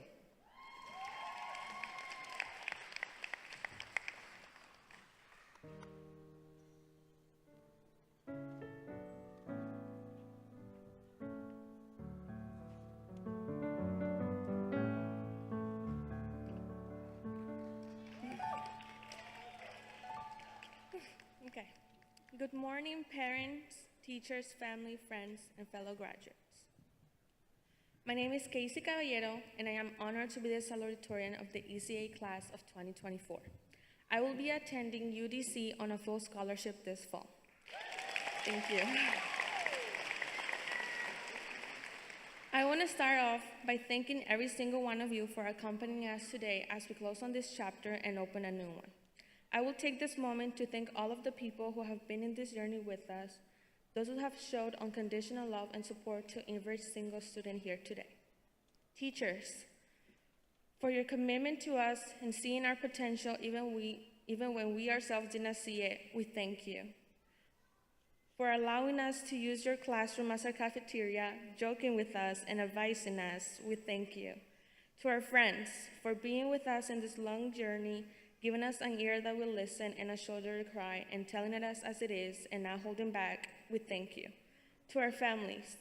Good morning, parents, teachers, family, friends, and fellow graduates. My name is Casey Caballero, and I am honored to be the Salutatorian of the ECA class of 2024. I will be attending UDC on a full scholarship this fall. Thank you. I want to start off by thanking every single one of you for accompanying us today as we close on this chapter and open a new one. I will take this moment to thank all of the people who have been in this journey with us, those who have showed unconditional love and support to every single student here today. Teachers, for your commitment to us and seeing our potential even when we ourselves did not see it, we thank you. For allowing us to use your classroom as our cafeteria, joking with us and advising us, we thank you. To our friends, for being with us in this long journey, giving us an ear that will listen and a shoulder to cry, and telling it as it is and not holding back, we thank you. To our families,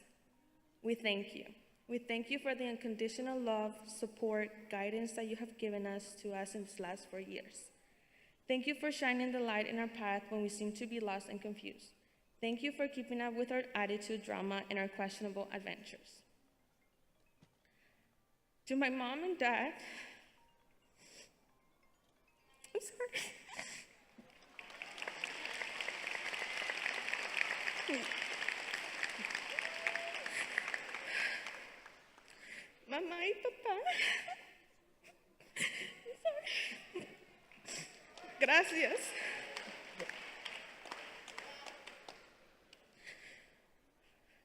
we thank you. We thank you for the unconditional love, support, guidance that you have given us in these last 4 years. Thank you for shining the light in our path when we seem to be lost and confused. Thank you for keeping up with our attitude, drama, and our questionable adventures. To my mom and dad, I'm sorry. Mamá y papá, I'm sorry. Gracias.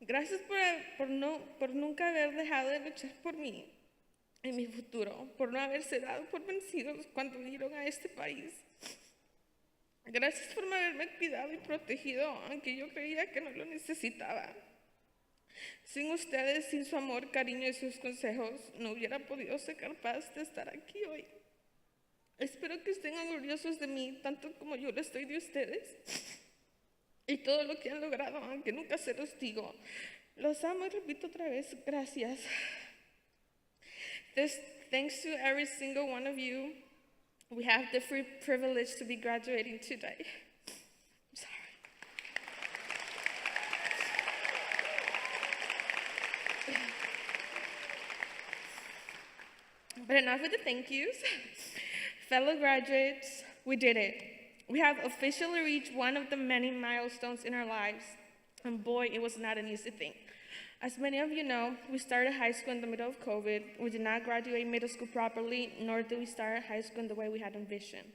Gracias por nunca haber dejado de luchar por mí y mi futuro, por no haberse dado por vencidos cuando vinieron a este país. Gracias por haberme cuidado y protegido, aunque yo creía que no lo necesitaba. Sin ustedes, sin su amor, cariño y sus consejos, no hubiera podido ser capaz de estar aquí hoy. Espero que estén orgullosos de mí, tanto como yo lo estoy de ustedes. Y todo lo que han logrado, aunque nunca se los digo. Los amo y repito otra vez, gracias. Thanks to every single one of you, we have the free privilege to be graduating today. I'm sorry. But enough with the thank yous. Fellow graduates, we did it. We have officially reached one of the many milestones in our lives, and boy, it was not an easy thing. As many of you know, we started high school in the middle of COVID. We did not graduate middle school properly, nor did we start high school in the way we had envisioned.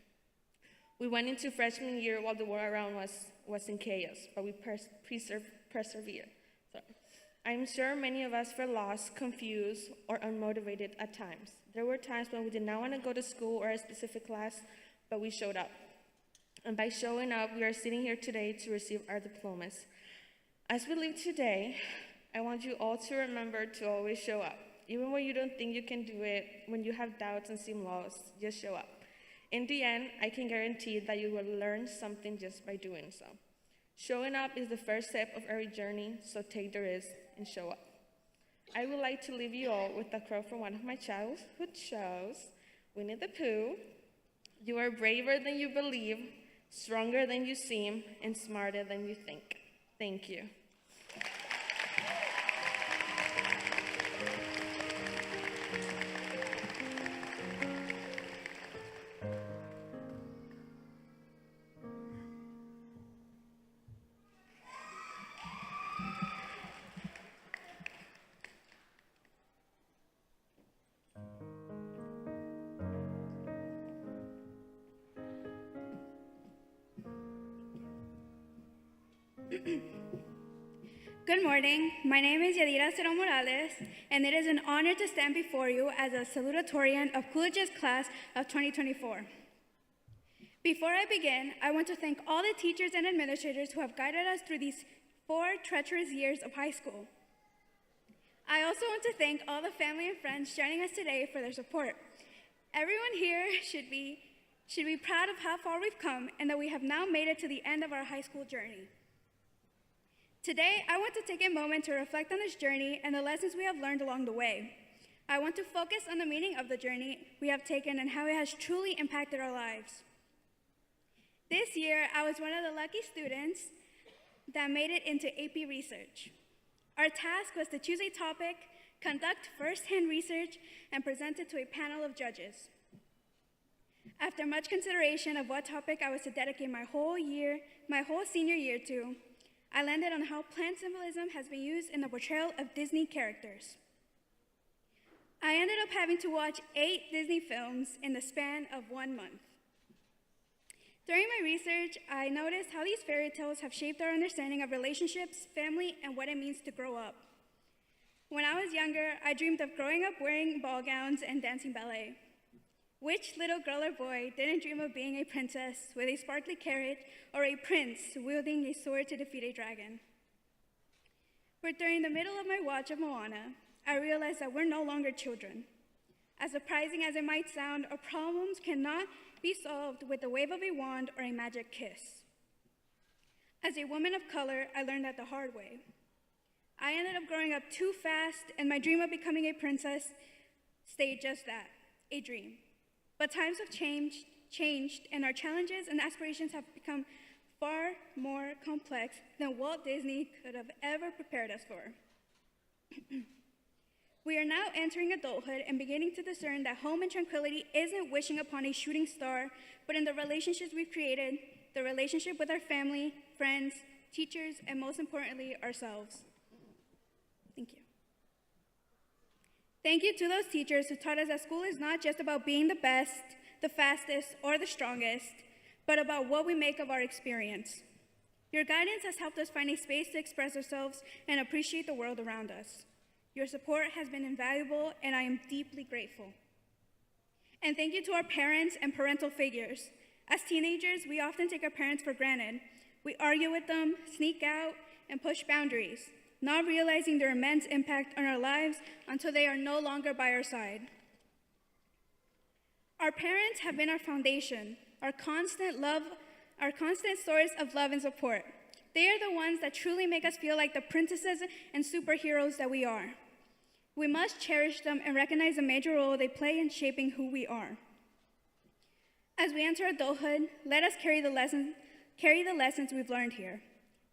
We went into freshman year while the world around was in chaos, but we persevered. So, I'm sure many of us felt lost, confused, or unmotivated at times. There were times when we did not want to go to school or a specific class, but we showed up. And by showing up, we are sitting here today to receive our diplomas. As we leave today, I want you all to remember to always show up. Even when you don't think you can do it, when you have doubts and seem lost, just show up. In the end, I can guarantee that you will learn something just by doing so. Showing up is the first step of every journey, so take the risk and show up. I would like to leave you all with a quote from one of my childhood shows, Winnie the Pooh. You are braver than you believe, stronger than you seem, and smarter than you think. Thank you. Good morning. My name is Yadira Cero Morales, and it is an honor to stand before you as a salutatorian of Coolidge's class of 2024. Before I begin, I want to thank all the teachers and administrators who have guided us through these 4 treacherous years of high school. I also want to thank all the family and friends joining us today for their support. Everyone here should be proud of how far we've come and that we have now made it to the end of our high school journey. Today, I want to take a moment to reflect on this journey and the lessons we have learned along the way. I want to focus on the meaning of the journey we have taken and how it has truly impacted our lives. This year, I was one of the lucky students that made it into AP Research. Our task was to choose a topic, conduct first-hand research, and present it to a panel of judges. After much consideration of what topic I was to dedicate my whole senior year to, I landed on how plant symbolism has been used in the portrayal of Disney characters. I ended up having to watch 8 Disney films in the span of 1 month. During my research, I noticed how these fairy tales have shaped our understanding of relationships, family, and what it means to grow up. When I was younger, I dreamed of growing up wearing ball gowns and dancing ballet. Which little girl or boy didn't dream of being a princess with a sparkly carrot or a prince wielding a sword to defeat a dragon? But during the middle of my watch of Moana, I realized that we're no longer children. As surprising as it might sound, our problems cannot be solved with the wave of a wand or a magic kiss. As a woman of color, I learned that the hard way. I ended up growing up too fast, and my dream of becoming a princess stayed just that, a dream. But times have changed, and our challenges and aspirations have become far more complex than Walt Disney could have ever prepared us for. We are now entering adulthood and beginning to discern that home and tranquility isn't wishing upon a shooting star, but in the relationships we've created, the relationship with our family, friends, teachers, and most importantly, ourselves. Thank you. Thank you to those teachers who taught us that school is not just about being the best, the fastest, or the strongest, but about what we make of our experience. Your guidance has helped us find a space to express ourselves and appreciate the world around us. Your support has been invaluable, and I am deeply grateful. And thank you to our parents and parental figures. As teenagers, we often take our parents for granted. We argue with them, sneak out, and push boundaries, not realizing their immense impact on our lives until they are no longer by our side. Our parents have been our foundation, our constant source of love and support. They are the ones that truly make us feel like the princesses and superheroes that we are. We must cherish them and recognize the major role they play in shaping who we are. As we enter adulthood, let us carry the lessons we've learned here.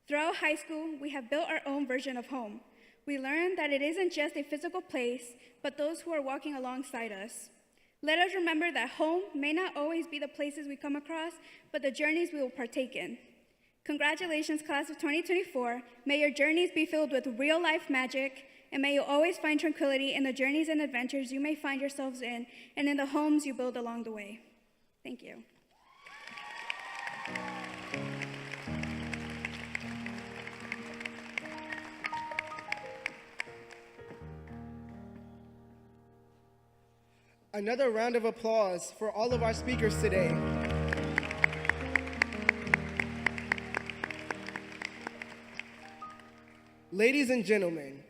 Throughout high school, we have built our own version of home. We learned that it isn't just a physical place, but those who are walking alongside us. Let us remember that home may not always be the places we come across, but the journeys we will partake in. Congratulations, class of 2024. May your journeys be filled with real-life magic, and may you always find tranquility in the journeys and adventures you may find yourselves in, and in the homes you build along the way. Thank you. Another round of applause for all of our speakers today. Ladies and gentlemen,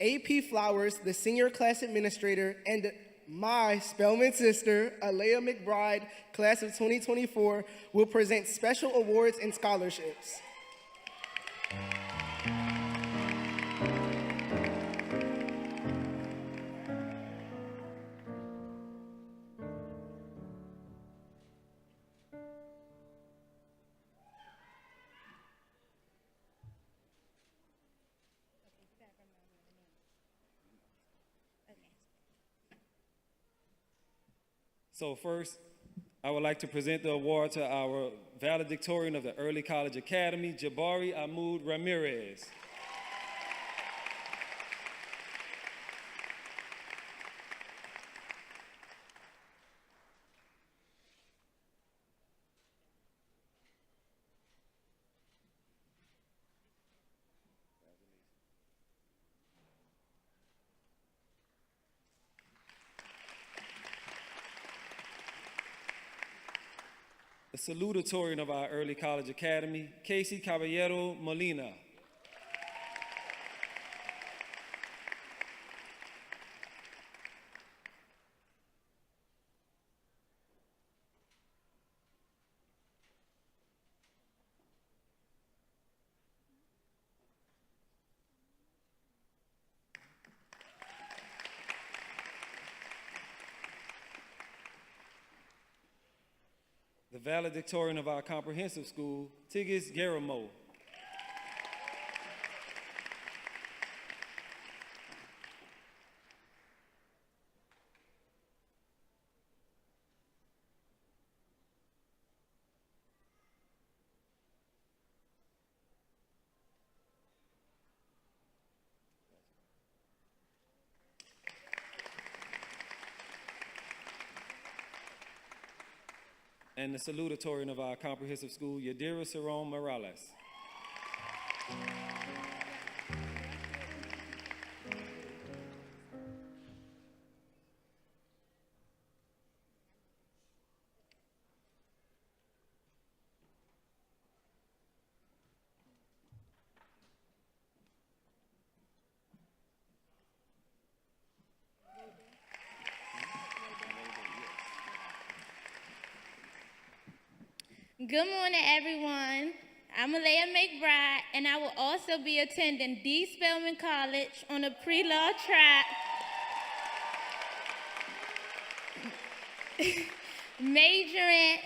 AP Flowers, the senior class administrator, and my Spelman sister, Alea McBride, class of 2024, will present special awards and scholarships. So first, I would like to present the award to our valedictorian of the Early College Academy, Jabari Ahmoud Ramirez. The salutatorian of our Early College Academy, Casey Caballero Molina. The valedictorian of our comprehensive school, Tigis Garamo. and the salutatorian of our comprehensive school, Yadira Cerrone Morales. Good morning, everyone. I'm Alea McBride, and I will also be attending D. Spelman College on a pre-law track, majoring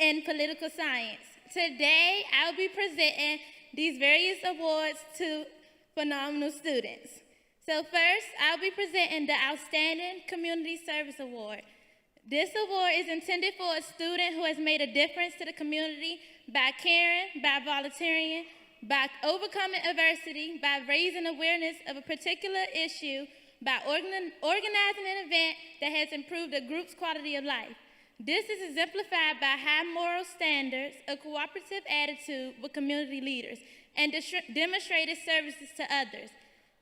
in political science. Today, I'll be presenting these various awards to phenomenal students. So first, I'll be presenting the Outstanding Community Service Award. This award is intended for a student who has made a difference to the community by caring, by volunteering, by overcoming adversity, by raising awareness of a particular issue, by organizing an event that has improved a group's quality of life. This is exemplified by high moral standards, a cooperative attitude with community leaders, and demonstrated services to others.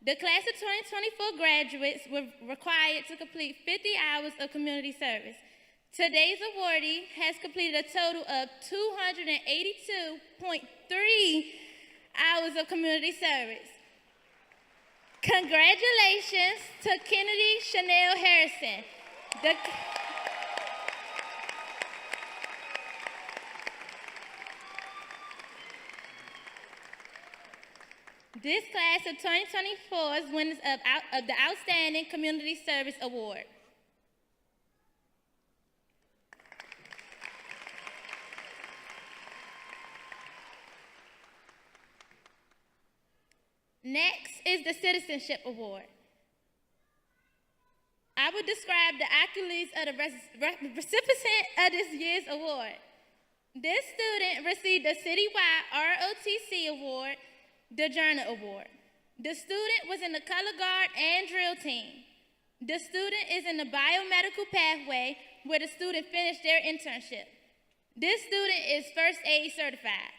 The class of 2024 graduates were required to complete 50 hours of community service. Today's awardee has completed a total of 282.3 hours of community service. Congratulations to Kennedy Chanel Harrison. This class of 2024 is winners of the Outstanding Community Service Award. Next is the Citizenship Award. I would describe the accolades of the recipient of this year's award. This student received the citywide ROTC Award, the Journal Award. The student was in the color guard and drill team. The student is in the biomedical pathway where the student finished their internship. This student is first aid certified.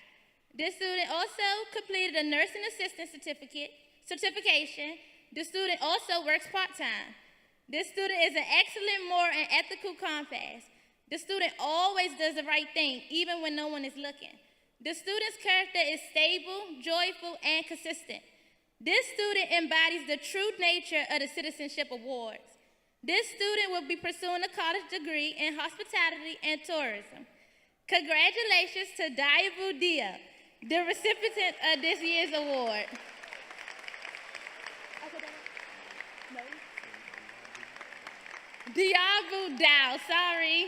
This student also completed a nursing assistant certification. The student also works part-time. This student is an excellent moral and ethical compass. The student always does the right thing, even when no one is looking. The student's character is stable, joyful, and consistent. This student embodies the true nature of the Citizenship Awards. This student will be pursuing a college degree in hospitality and tourism. Congratulations to Diabu Dia, the recipient of this year's award. Diabu Dow, sorry.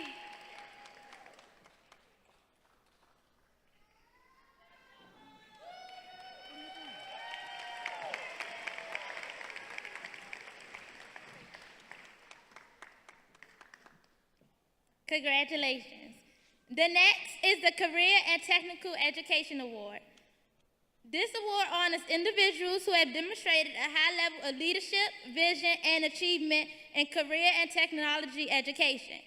Congratulations. The next is the Career and Technical Education Award. This award honors individuals who have demonstrated a high level of leadership, vision, and achievement in career and technology education.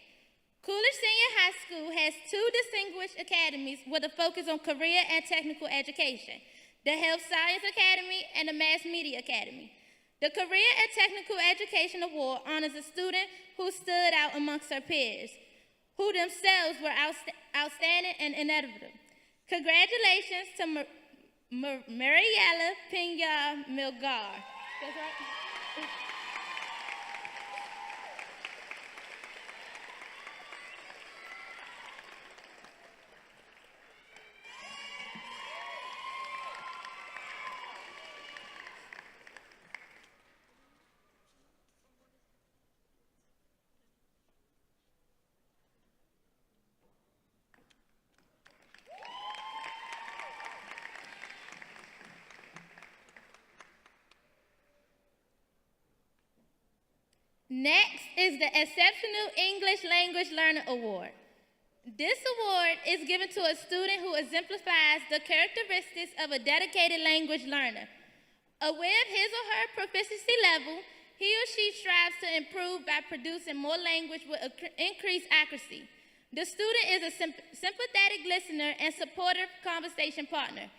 Coolidge Senior High School has 2 distinguished academies with a focus on career and technical education, the Health Science Academy and the Mass Media Academy. The Career and Technical Education Award honors a student who stood out amongst her peers, who themselves were outstanding and inevitable. Congratulations to Mariela Pena Milgar. That's right. Next is the Exceptional English Language Learner Award. This award is given to a student who exemplifies the characteristics of a dedicated language learner. Aware of his or her proficiency level, he or she strives to improve by producing more language with increased accuracy. The student is a sympathetic listener and supportive conversation partner.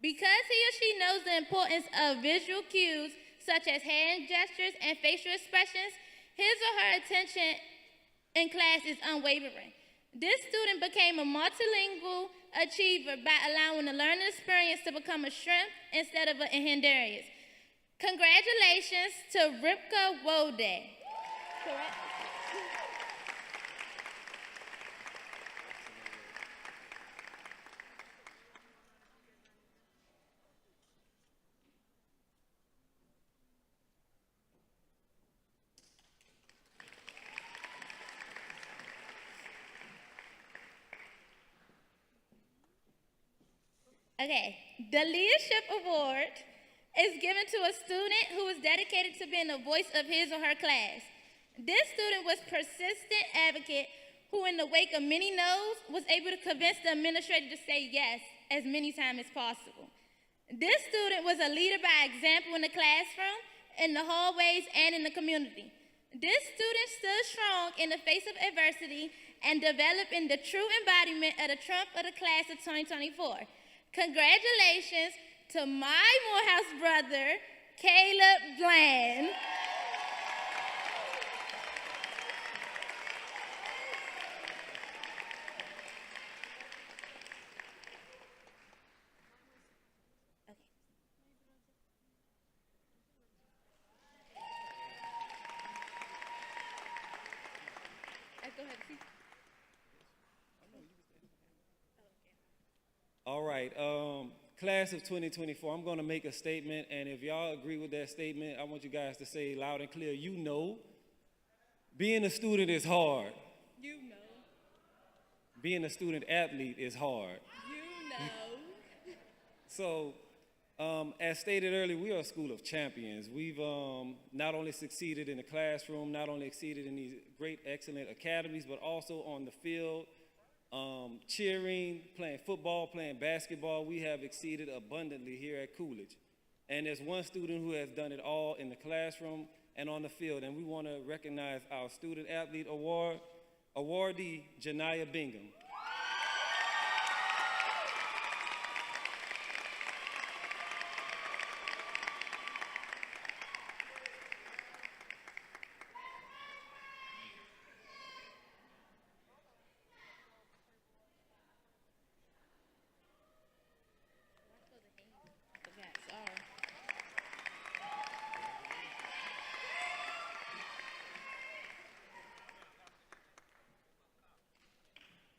Because he or she knows the importance of visual cues such as hand gestures and facial expressions, his or her attention in class is unwavering. This student became a multilingual achiever by allowing the learning experience to become a strength instead of an hindrance. Congratulations to Ripka Wode. Correct? Okay, the Leadership Award is given to a student who is dedicated to being the voice of his or her class. This student was persistent advocate who, in the wake of many no's, was able to convince the administrator to say yes as many times as possible. This student was a leader by example in the classroom, in the hallways, and in the community. This student stood strong in the face of adversity and developed in the true embodiment of the trump of the class of 2024. Congratulations to my Morehouse brother, Caleb Bland. Go ahead, see. All right, class of 2024, I'm going to make a statement, and if y'all agree with that statement, I want you guys to say loud and clear, you know. Being a student is hard. You know. Being a student athlete is hard. You know. So, as stated earlier, we are a school of champions. We've not only succeeded in the classroom, not only succeeded in these great, excellent academies, but also on the field. Cheering, playing football, playing basketball, we have exceeded abundantly here at Coolidge. And there's one student who has done it all in the classroom and on the field, and we want to recognize our Student Athlete Award awardee, Janiyah Bingham.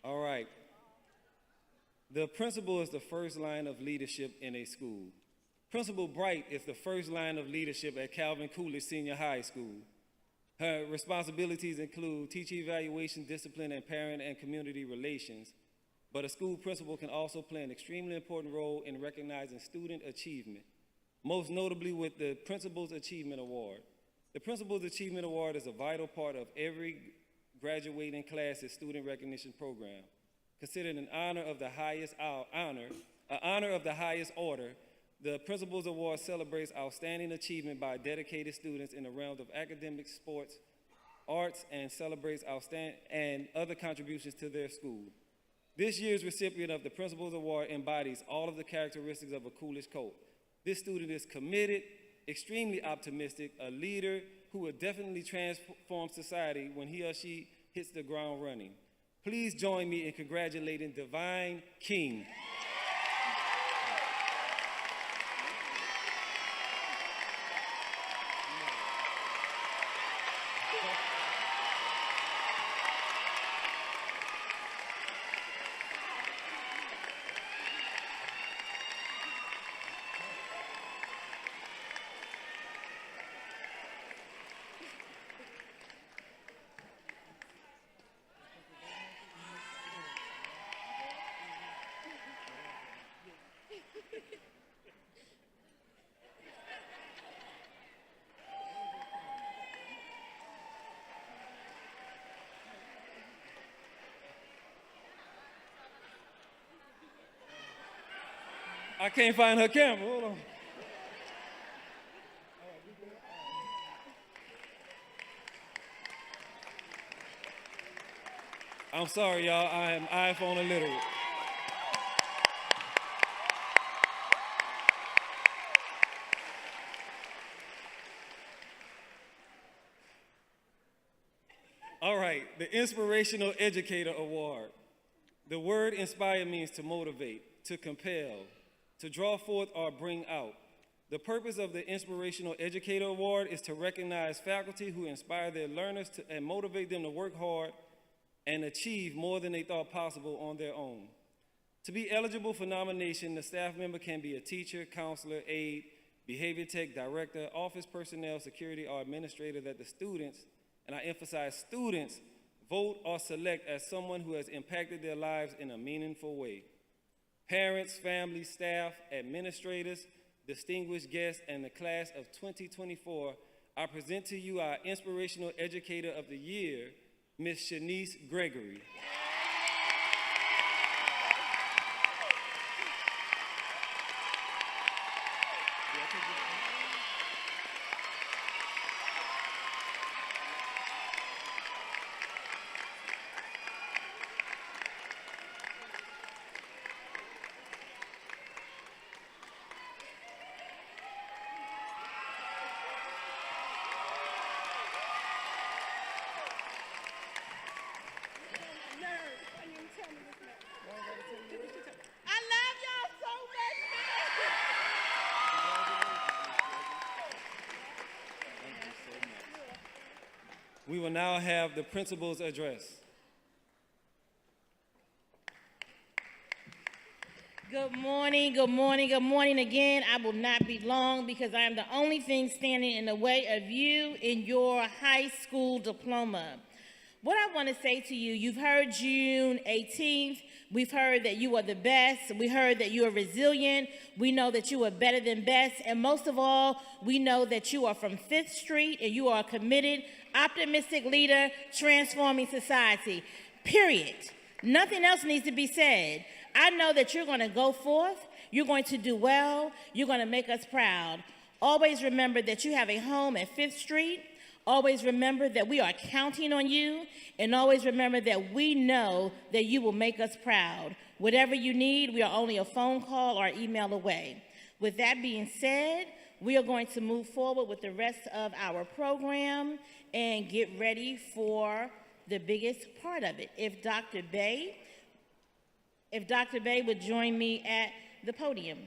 All right. The principal is the first line of leadership in a school. Principal Bright is the first line of leadership at Calvin Coolidge Senior High School. Her responsibilities include teacher evaluation, discipline, and parent and community relations. But a school principal can also play an extremely important role in recognizing student achievement, most notably with the Principal's Achievement Award. The Principal's Achievement Award is a vital part of every graduating class's student recognition program. Considered an honor of the highest order, the Principal's Award celebrates outstanding achievement by dedicated students in the realms of academics, sports, arts, and celebrates and other contributions to their school. This year's recipient of the Principal's Award embodies all of the characteristics of a Coolidge Colt. This student is committed, extremely optimistic, a leader who will definitely transform society when he or she hits the ground running. Please join me in congratulating Divine King. I can't find her camera. Hold on. I'm sorry, y'all. I am iPhone illiterate. All right, the Inspirational Educator Award. The word inspire means to motivate, to compel, to draw forth or bring out. The purpose of the Inspirational Educator Award is to recognize faculty who inspire their learners and motivate them to work hard and achieve more than they thought possible on their own. To be eligible for nomination, the staff member can be a teacher, counselor, aide, behavior tech, director, office personnel, security, or administrator that the students, and I emphasize students, vote or select as someone who has impacted their lives in a meaningful way. Parents, families, staff, administrators, distinguished guests, and the class of 2024, I present to you our Inspirational Educator of the Year, Ms. Shanice Gregory. We will now have the principal's address. Good morning, good morning, good morning again. I will not be long because I am the only thing standing in the way of you in your high school diploma. What I want to say to you, you've heard June 18th. We've heard that you are the best. We heard that you are resilient. We know that you are better than best. And most of all, we know that you are from 5th Street and you are a committed, optimistic leader transforming society. Period. Nothing else needs to be said. I know that you're going to go forth. You're going to do well. You're going to make us proud. Always remember that you have a home at 5th Street. Always remember that we are counting on you, and always remember that we know that you will make us proud. Whatever you need, we are only a phone call or email away. With that being said, we are going to move forward with the rest of our program and get ready for the biggest part of it. If Dr. Bay would join me at the podium.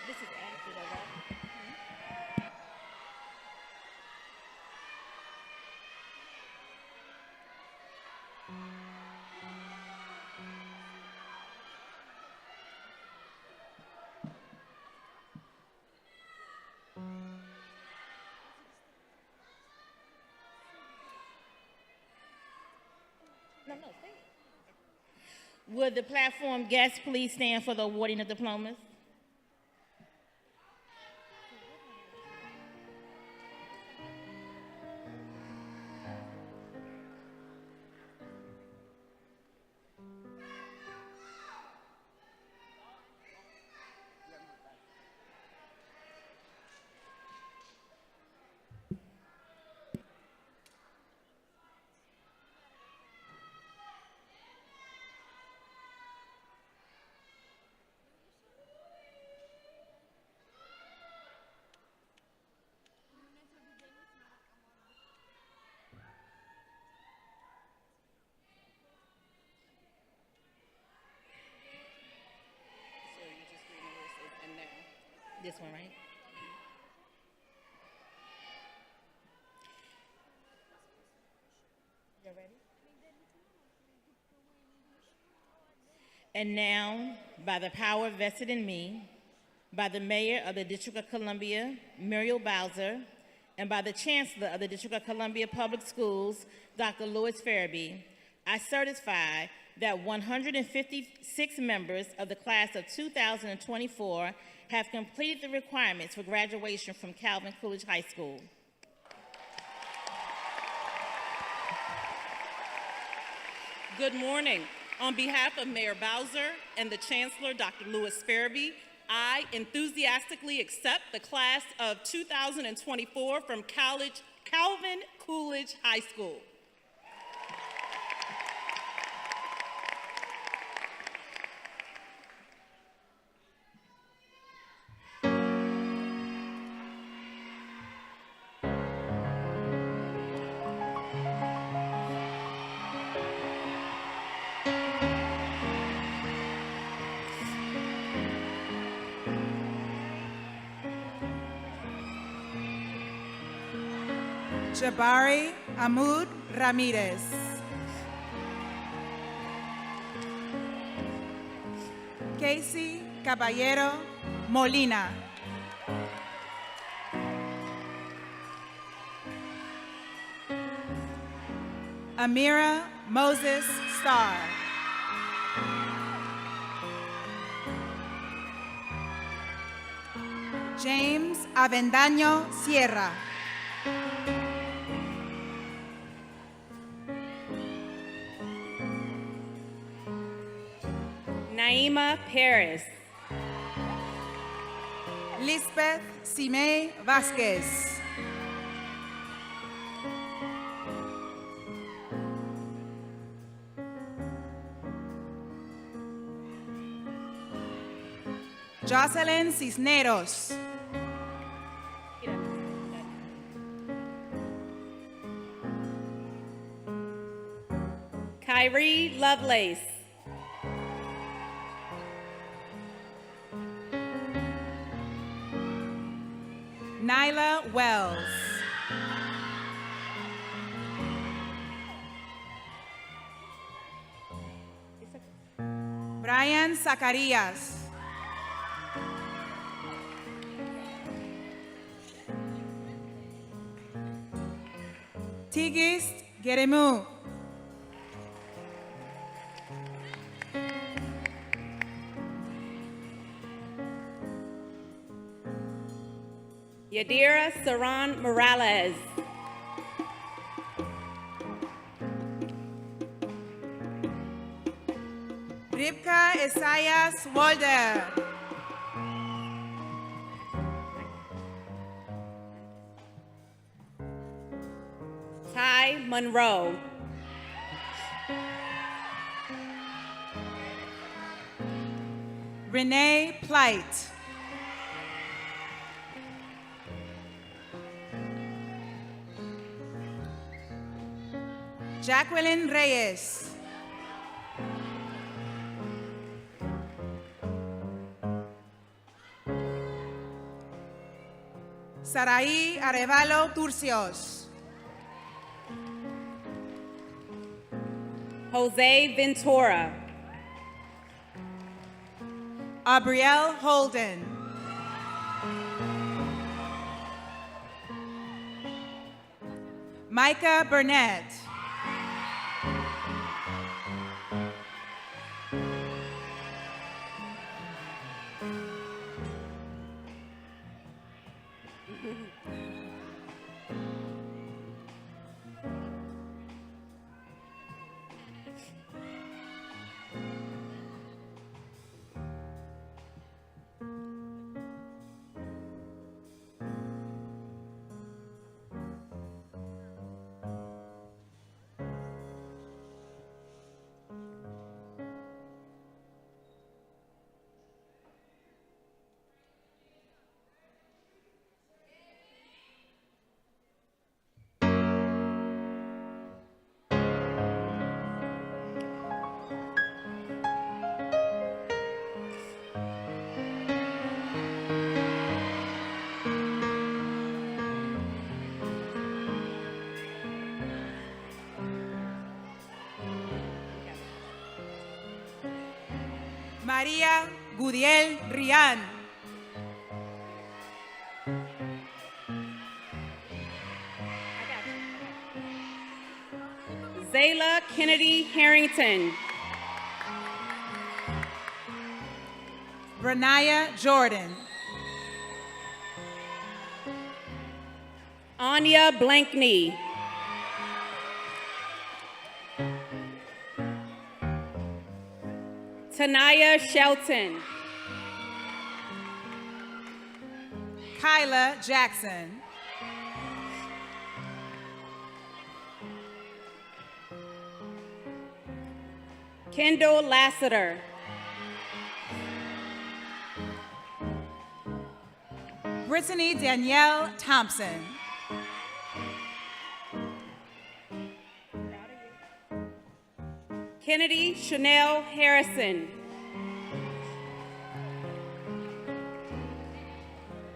This is after the right? No, stay. Would the platform guests please stand for the awarding of diplomas? This one, right? You ready? And now, by the power vested in me, by the Mayor of the District of Columbia, Muriel Bowser, and by the Chancellor of the District of Columbia Public Schools, Dr. Louis Farabee, I certify that 156 members of the class of 2024 have completed the requirements for graduation from Calvin Coolidge High School. Good morning. On behalf of Mayor Bowser and the Chancellor, Dr. Lewis Farabee, I enthusiastically accept the class of 2024 from Calvin Coolidge High School. Jabari Amud Ramirez. Casey Caballero Molina. Amira Moses Starr. James Avendaño Sierra. Naima Paris. Lisbeth Simei Vasquez. Jocelyn Cisneros. Kyrie Lovelace. Nyla Wells. Brian Zacarias. Tigist Geremu. Yadira Saran Morales. Ribka Esaias Walder. Ty Monroe. Renee Plight. Jacqueline Reyes. Saraí Arevalo Turcios. Jose Ventura. Abrielle Holden. Micah Burnett. María Gudiel Rian. Zayla Kennedy Harrington. Renaya Jordan. Anya Blankney. Tanaya Shelton. Kyla Jackson. Kendall Lassiter. Brittany Danielle Thompson. Kennedy Chanel Harrison.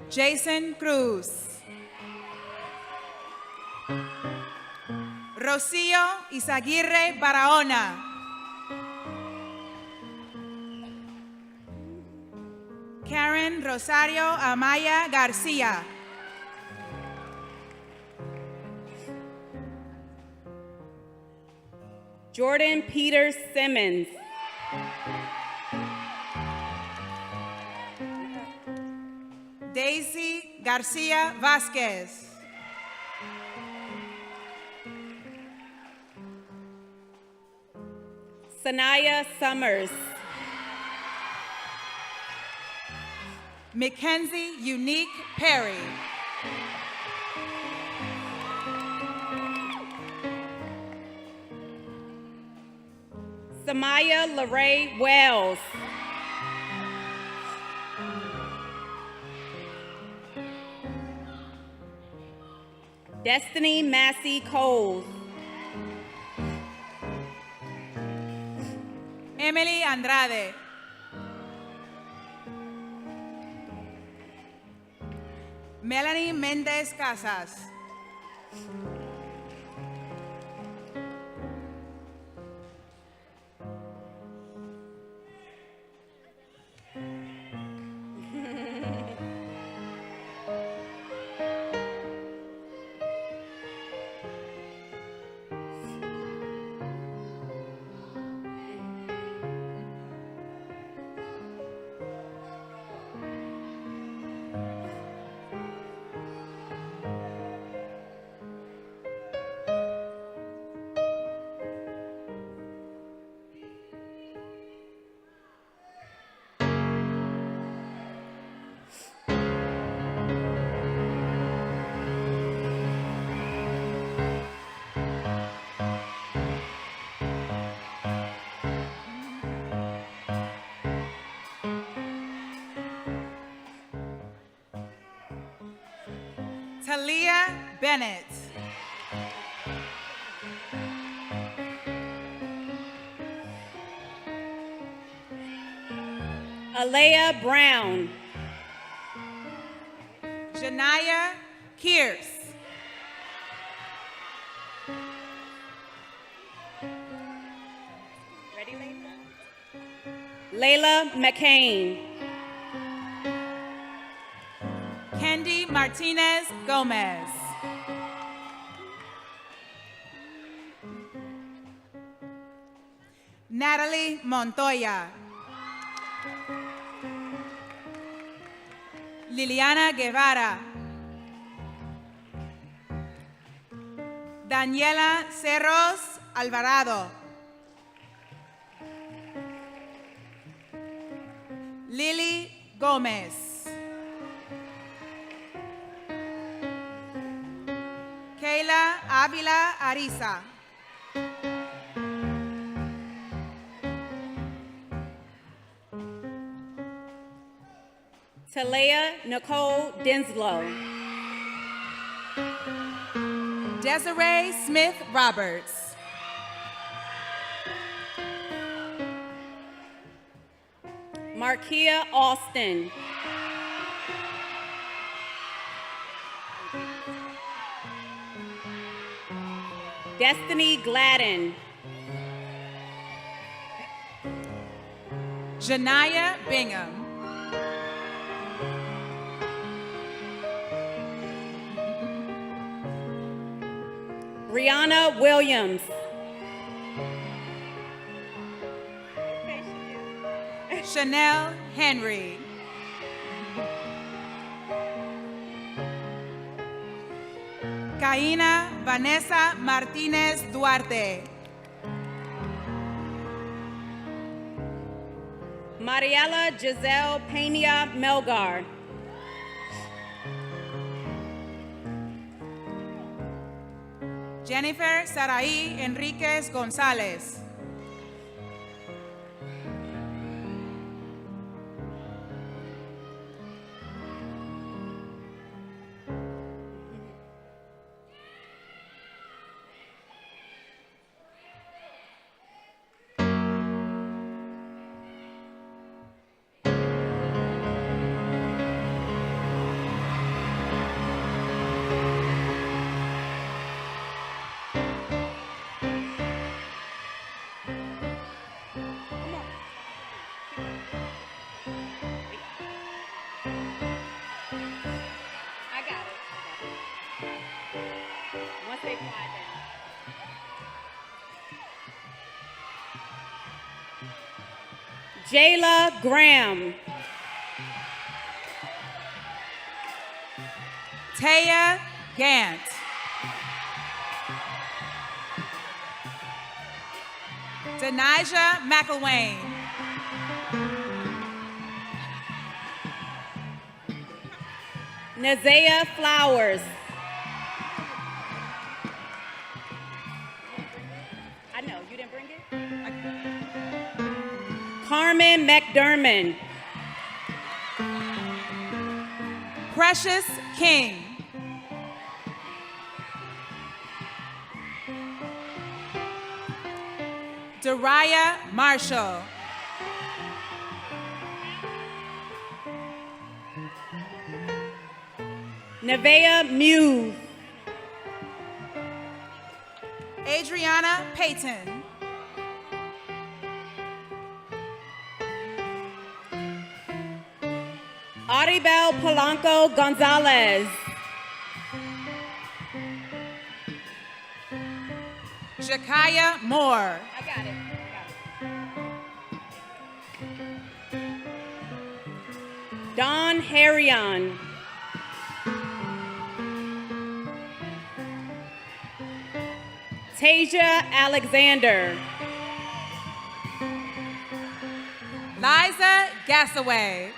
Jason Cruz. Rocio Izaguirre Barahona. Karen Rosario Amaya Garcia. Jordan Peter Simmons. Daisy Garcia Vasquez. Sanaya Summers. Mackenzie Unique Perry. Samaya LaRae Wells. Destiny Massey Coles. Emily Andrade. Melanie Mendez Casas. Talia Bennett. Alea Brown. Janaya Kears. Ready, Layla? Layla McCain. Kendi Martinez Gomez. Natalie Montoya. Liliana Guevara. Daniela Cerros Alvarado. Lily Gomez. Kayla Avila Ariza. Talea Nicole Denslow. Desiree Smith Roberts. Markia Austin. Destiny Gladden. Janaya Bingham. Rihanna Williams. Chanel Henry. Micaína Vanessa Martínez Duarte. Mariela Giselle Pena Melgar. Jennifer Saraí Enríquez González. Jayla Graham. Taya Gant. Denijah McElwain. Nazaya Flowers. I know, you didn't bring it? Carmen McDermott. Precious King. Dariah Marshall. Nevaeh Muse. Adriana Payton. Aribel Polanco Gonzalez. Jakaya Moore. I got it. Don Harrion. Tasia Alexander. Liza Gassaway.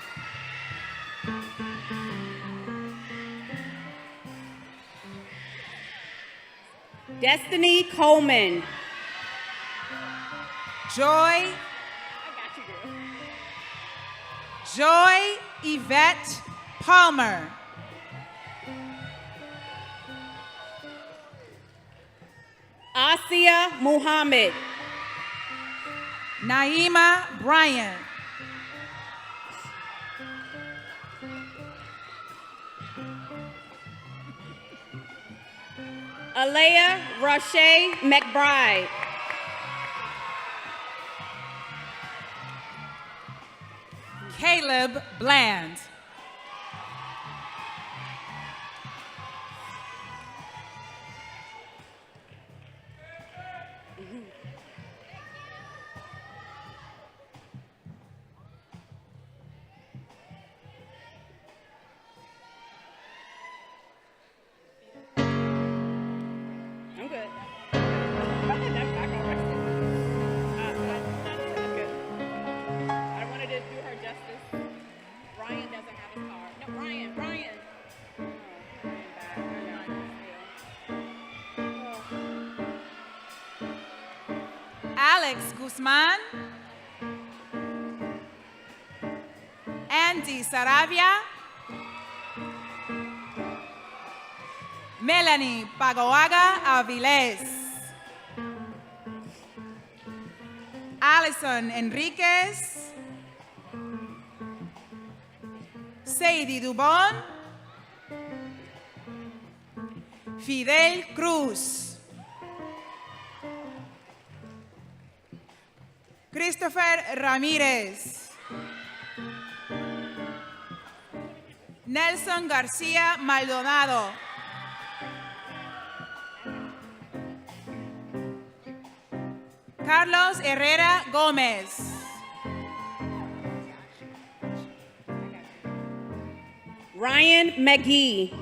Destiny Coleman. Joy. Joy Yvette Palmer. Asia Muhammad. Naima Bryant. Alea Roche McBride. Caleb Bland. I'm good. That's back already. I'm good. I wanted to do her justice. Ryan doesn't have his card. No, Ryan. Oh, Ryan back. Alex Guzman. Andy Saravia. Melanie Pagoaga Avilés. Alison Enriquez. Sadie Dubon. Fidel Cruz. Christopher Ramírez. Nelson García Maldonado. Carlos Herrera Gómez. Ryan McGee.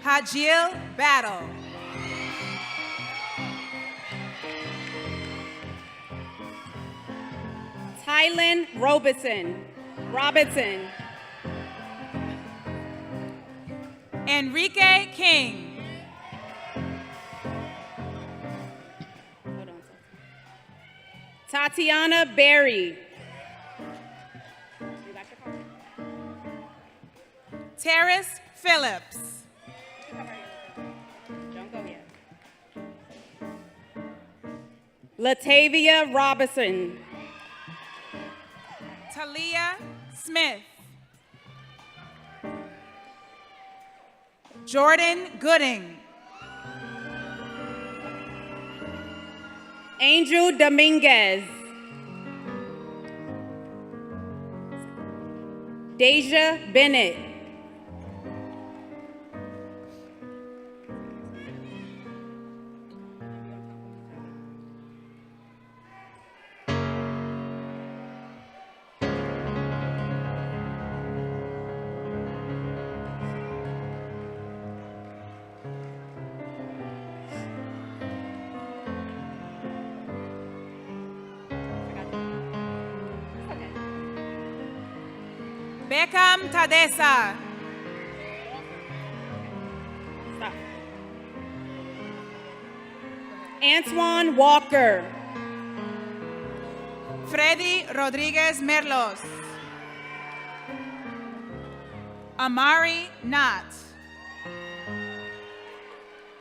Hajil Battle. Tylen Robinson. Enrique King. Hold on. Tatiana Berry. Terrace Phillips. Don't go yet. Latavia Robinson. Talia Smith. Jordan Gooding. Angel Dominguez. Deja Bennett. Beckham Tadesa. Stop. Antoine Walker. Freddy Rodriguez Merlos. Amari Knott.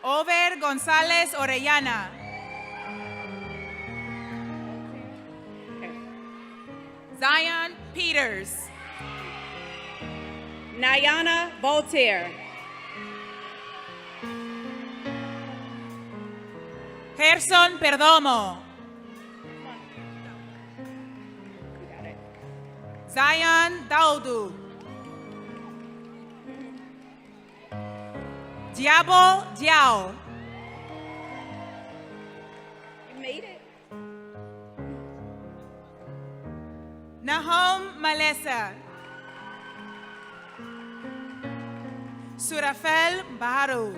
Over Gonzalez Orellana. Zion Peters. Nayana Voltaire. Gerson Perdomo. Zion Daudu. Diabo Diao. You made it. Nahom Malesa. Surafel Baharu.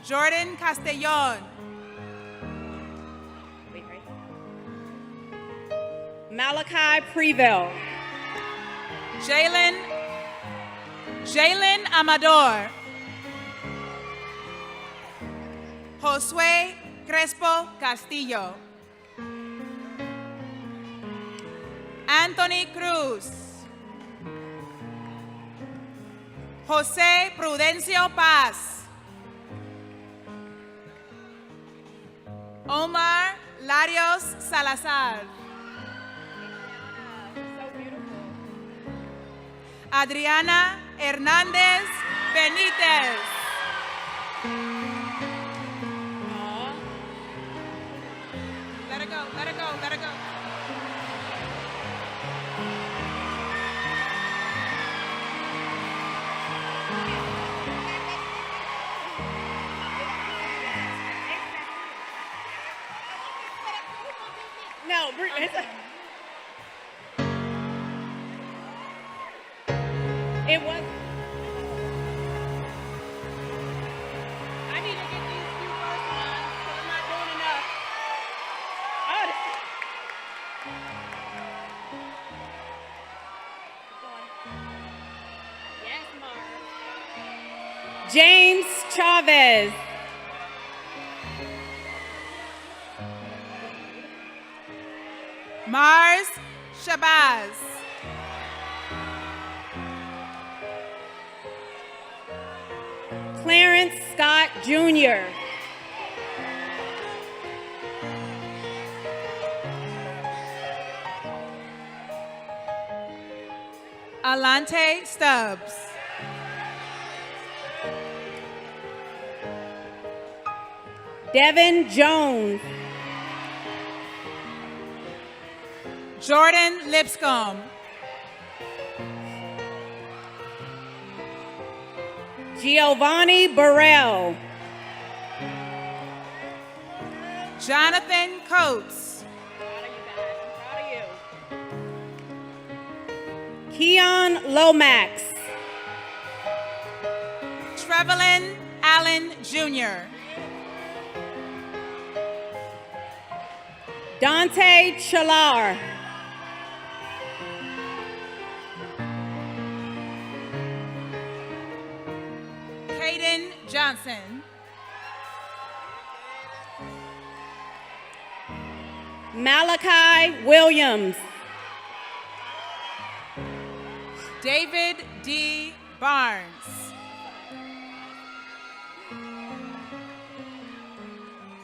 Jordan Castellon. Wait, right? Malachi Prevel. Jalen Amador. Josue Crespo Castillo. Anthony Cruz. José Prudencio Paz. Omar Larios Salazar. So beautiful. Adriana Hernández Benítez. Aw. Let it go, let it go, let it go. No, it was. I need to get these few first ones because I'm not doing enough. Oh, yes, Mark. James Chavez. Mars Shabazz. Clarence Scott Jr. Alante Stubbs. Devin Jones. Jordan Lipscomb. Giovanni Burrell. Jonathan Coates. Keon Lomax. Trevelyan Allen Jr. Dante Chalar. Caden Johnson. Malachi Williams. David D. Barnes.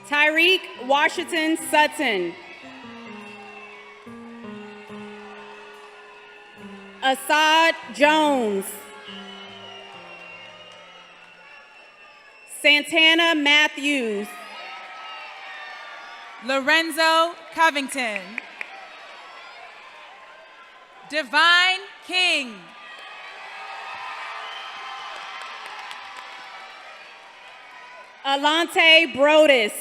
Tyreek Washington Sutton. Assad Jones. Santana Matthews. Lorenzo Covington. Divine King. Alante Brodus.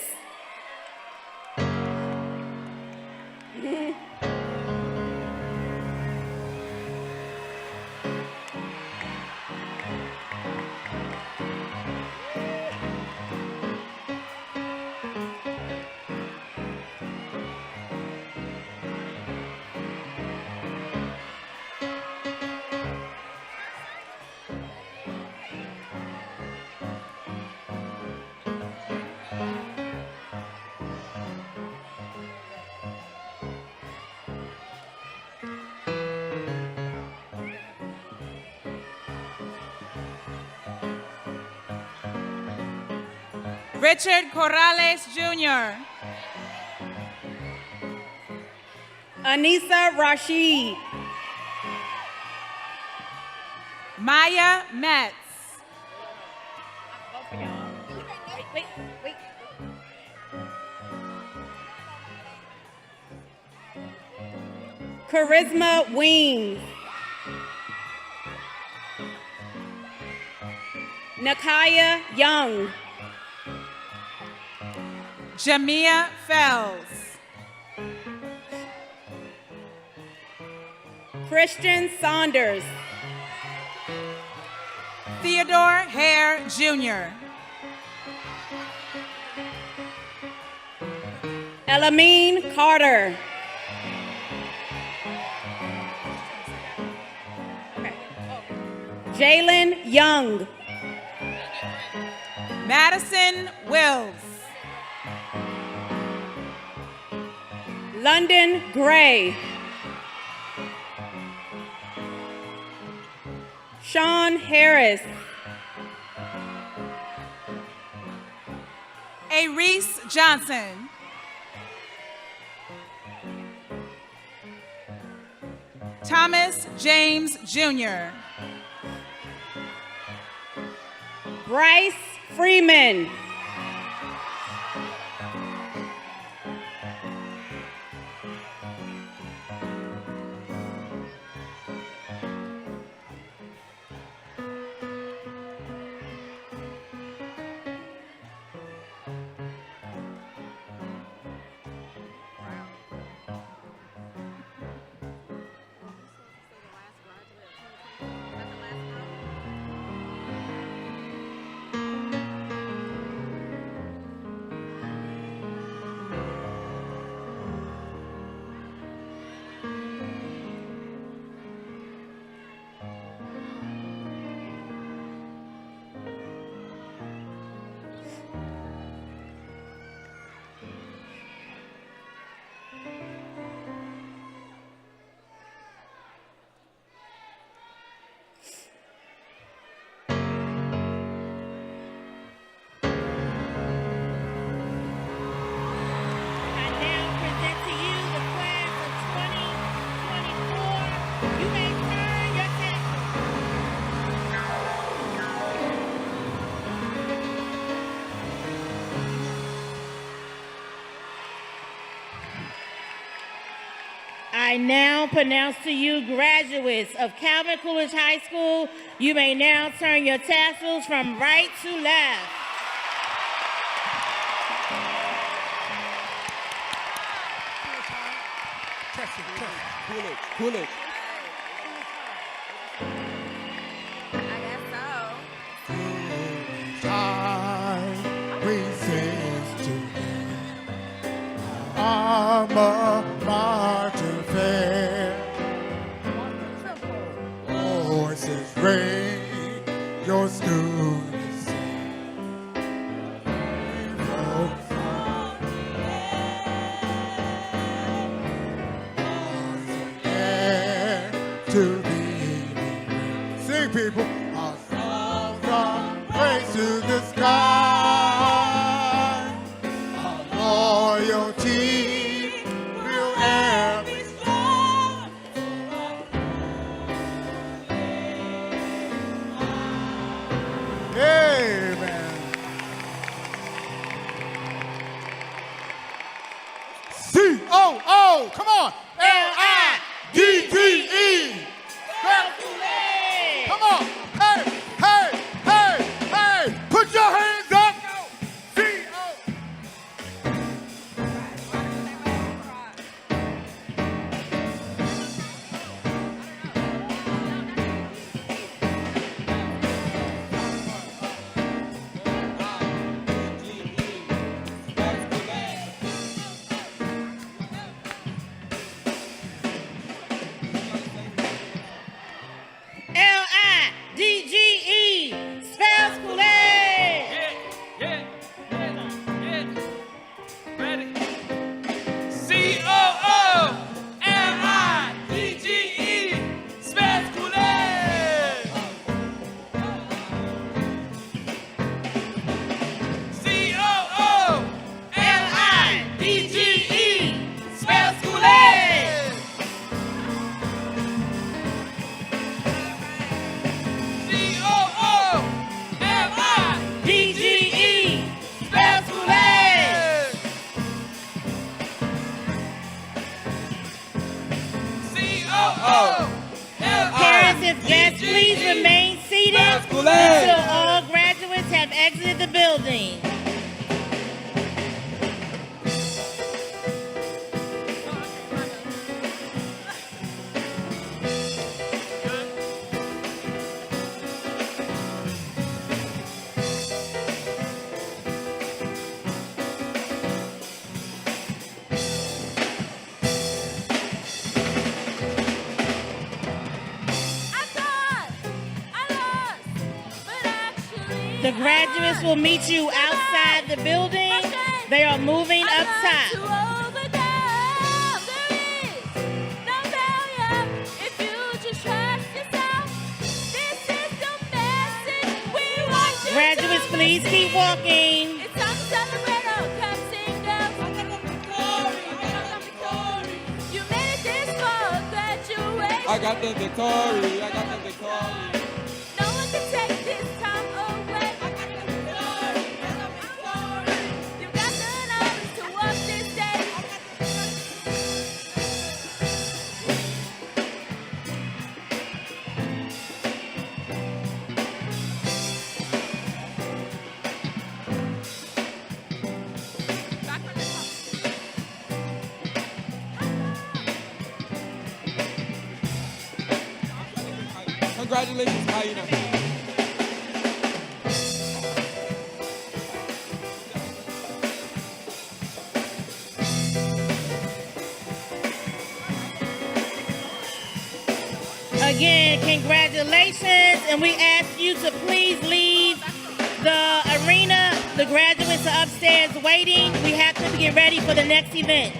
Richard Corrales Jr. Anissa Rashid. Maya Metz. Wait. Charisma Weems. Nakaya Young. Jamia Fells. Christian Saunders. Theodore Hare Jr. Elamine Carter. Jalen Young. Madison Wills. London Gray. Sean Harris. Reese Johnson. Thomas James Jr. Bryce Freeman. I now pronounce to you graduates of Calvin Coolidge High School. You may now turn your tassels from right to left. Coolidge. I guess so. Martin Fair. Voices ring, your students sing. To be sing, people. Our songs from praise to the sky. Our loyalty will ever be strong. Amen. C-O-O, come on. L-I-D-D-E. Come on. Hey, hey, hey, hey. Put your hands up. C-O. L-I-D-G-E, spells Coolidge. Ready? C-O-O-L-I-D-G-E, spells Coolidge. C-O-O-L-I-D-G-E, spells Coolidge. C-O-O-L-I-D-G-E, spells Coolidge. Parents and guests, please remain seated until all graduates have exited the building. The graduates will meet you outside the building. They are moving up top. Graduates, please keep walking. I got the victory, I got the victory. No one can take this time away. I got the victory, I got the victory. You got the knowledge to walk this day. Congratulations, Hyena. Again, congratulations, and we ask you to please leave the arena. The graduates are upstairs waiting. We have to get ready for the next event.